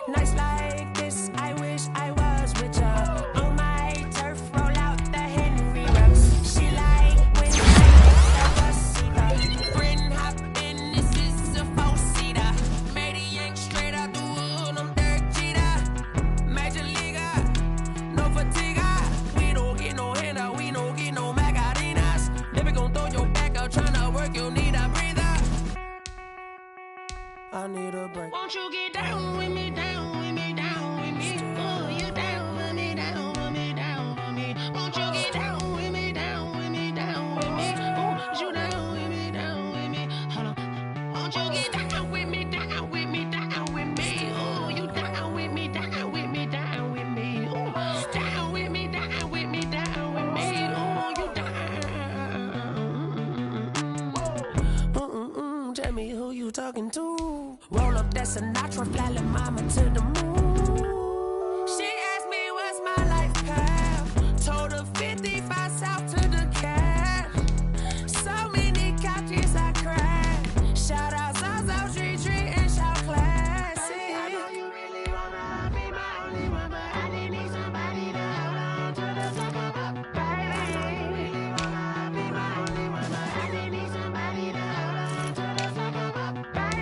Nights like this, I wish I was with ya. On my turf, roll out the Henry rocks. She like when I hit the friend hop in, this is a four-seater. Made a yank straight out the wood, I'm Derek Jeter. Major leaguer, no fatigue. We don't get no handout, we don't get no Macarinas. Never gon' throw your back out, tryna work, you need a breather. I need a break. Won't you get down with me, down with me, down with me? Oh, you down with me, down with me, down with me. Won't you get down with me, down with me, down with me? Oh, you down with me, down with me. Hold on. Won't you get down with me, down with me, down with me? Oh, you down with me, down with me, down with me. Oh, down with me, down with me, down with me. Oh, you down. Tell me who you talking to. Roll up that Sinatra, fly like mama to the moon. She asked me what's my life path. Told her 55 south to the cat. So many couches I cracked. Shout out South Street and shout classic. I know you really wanna be my only one, but I didn't need somebody to hold on to the suck of up, baby. You really wanna be my only one, but I didn't need somebody to hold on to the suck of up, baby.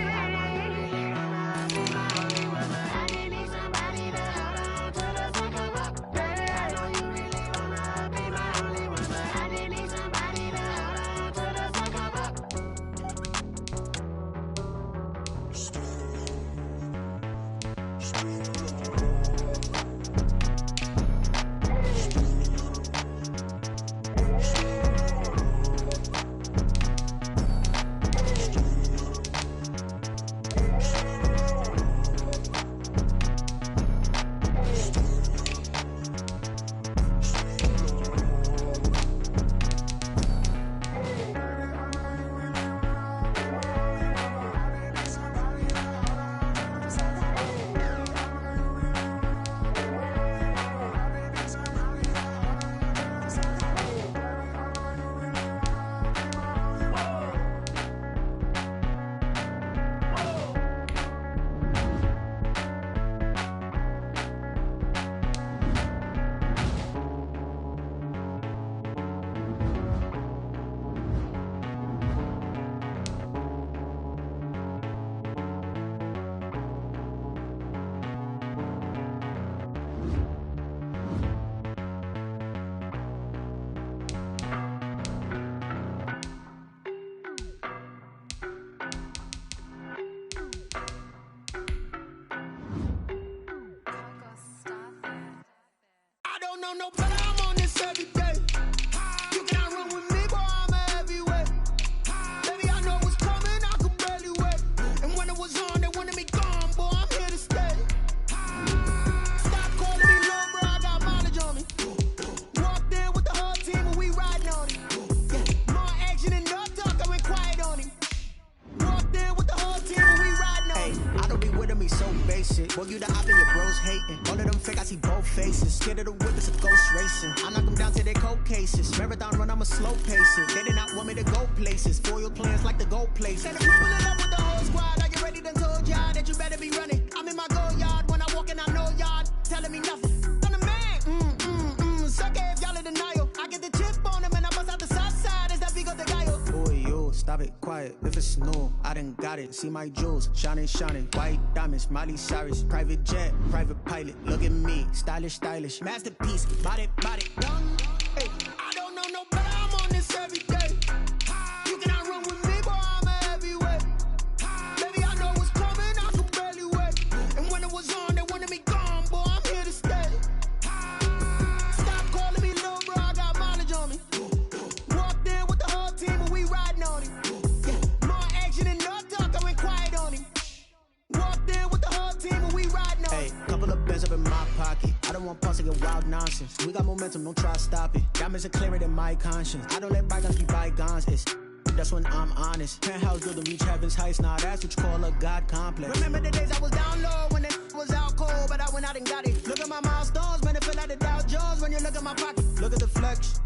know no better, I'm on this every day. You cannot run with me, boy, I'm a heavyweight. Baby, I know what's coming, I could barely wait. And when it was on, they wanted me gone, boy, I'm here to stay. Stop calling me low, bro, I got mileage on me. Walked in with the whole team and we riding on it. Yeah, more action and no talk, I went quiet on him. Walked in with the whole team and we riding on it. I don't be with him, he's so basic. Boy, you the op and your bros hating. All of them fake, I see both faces. Scared of the whip, it's a ghost racing. I knock them down to their cold cases. Marathon run, I'ma slow pace it. They did not want me to go places. Foil plans like the go places. And if we pulling up with the whole squad, are you ready? Done told y'all that you better be running. I'm in my go yard. When I walk in, I know y'all telling me nothing. I'm the man. Suck it if y'all in denial. I get the chip on him and I bust out the south side. Is that Vigo the guy? Boy, yo, stop it, quiet. If it's new, I done got it. See my jewels, shining, shining. White diamonds, Miley Cyrus. Private jet, private pilot. Look at me, stylish, stylish. Masterpiece, body, young. Hey, I don't know no better, I'm on this every day. You cannot run with me, boy, I'm a heavyweight. Baby, I know what's coming, I could barely wait. And when it was on, they wanted me gone, boy, I'm here to stay. Stop calling me little, bro, I got mileage on me. Walked in with the whole team and we riding on him. Yeah, more action and no talk, I went quiet on him. Walked in with the whole team and we riding on him. Hey, couple of bands up in my pocket. I don't want pulse to get wild nonsense. We got momentum, don't try to stop it. Diamonds are clearer than my conscience. I don't let bygones be bygones. That's when I'm honest. Penthouse building reach heaven's heights. Now that's what you call a God complex. Remember the days I was down low when it was out cold, but I went out and got it. Look at my milestones, man, it feel like the Dow Jones when you look at my pocket. Look at the flex,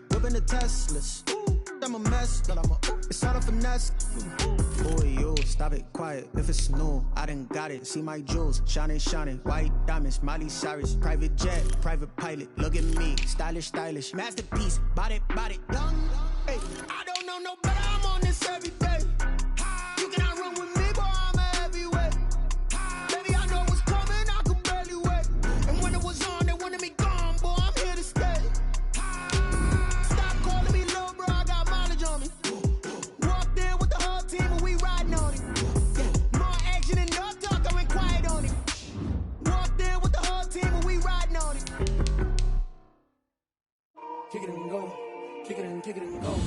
whipping the Teslas. I'm a mess, but it's all a finesse. Boy, yo, stop it, quiet. If it's new, I done got it. See my jewels, shining, shining. White diamonds, Miley Cyrus. Private jet, private pilot. Look at me, stylish, stylish. Masterpiece, body, young. Hey, I don't know no better, I'm on this every day. You cannot run with me, boy, I'm a heavyweight. Baby, I know what's coming, I could barely wait. And when it was on, they wanted me gone, boy, I'm here to stay. Stop calling me little, bro, I got mileage on me. Walked in with the whole team and we riding on it. Yeah, more action and no talk, I went quiet on it. Walked in with the whole team and we riding on it. Kick it and go. Kick it and go.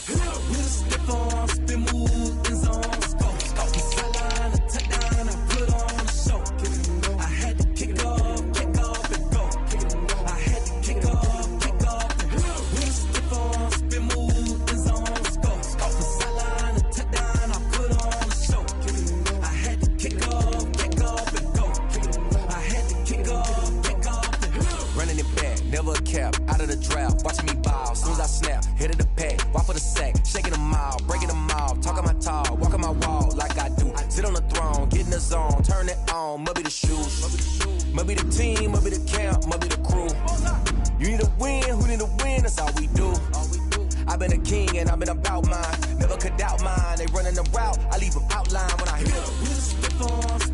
With a step on, spin move, in zone, go. Sideline, a touchdown, I put on a show. Kick it and go. I had to kick off and go. Kick it and go. I had to kick off and go. With a step on, spin move, in zone, go. Sideline, a touchdown, I put on a show. Kick it and go. I had to kick off and go. Kick it and go. I had to kick off and go. Running it back, never a cap, out of the draft, watching me ball. Soon as I snap, hit of the pack, walk for the sack, shaking them all, breaking them off, talking my tall, walking my wall like I do. Sit on the throne, get in the zone, turn it on, must be the shoes, must be the team, must be the camp, must be the crew. You need a win, who need a win, that's all we do. I've been a king and I've been about mine, never could doubt mine. They running the route, I leave them outline when I hit them.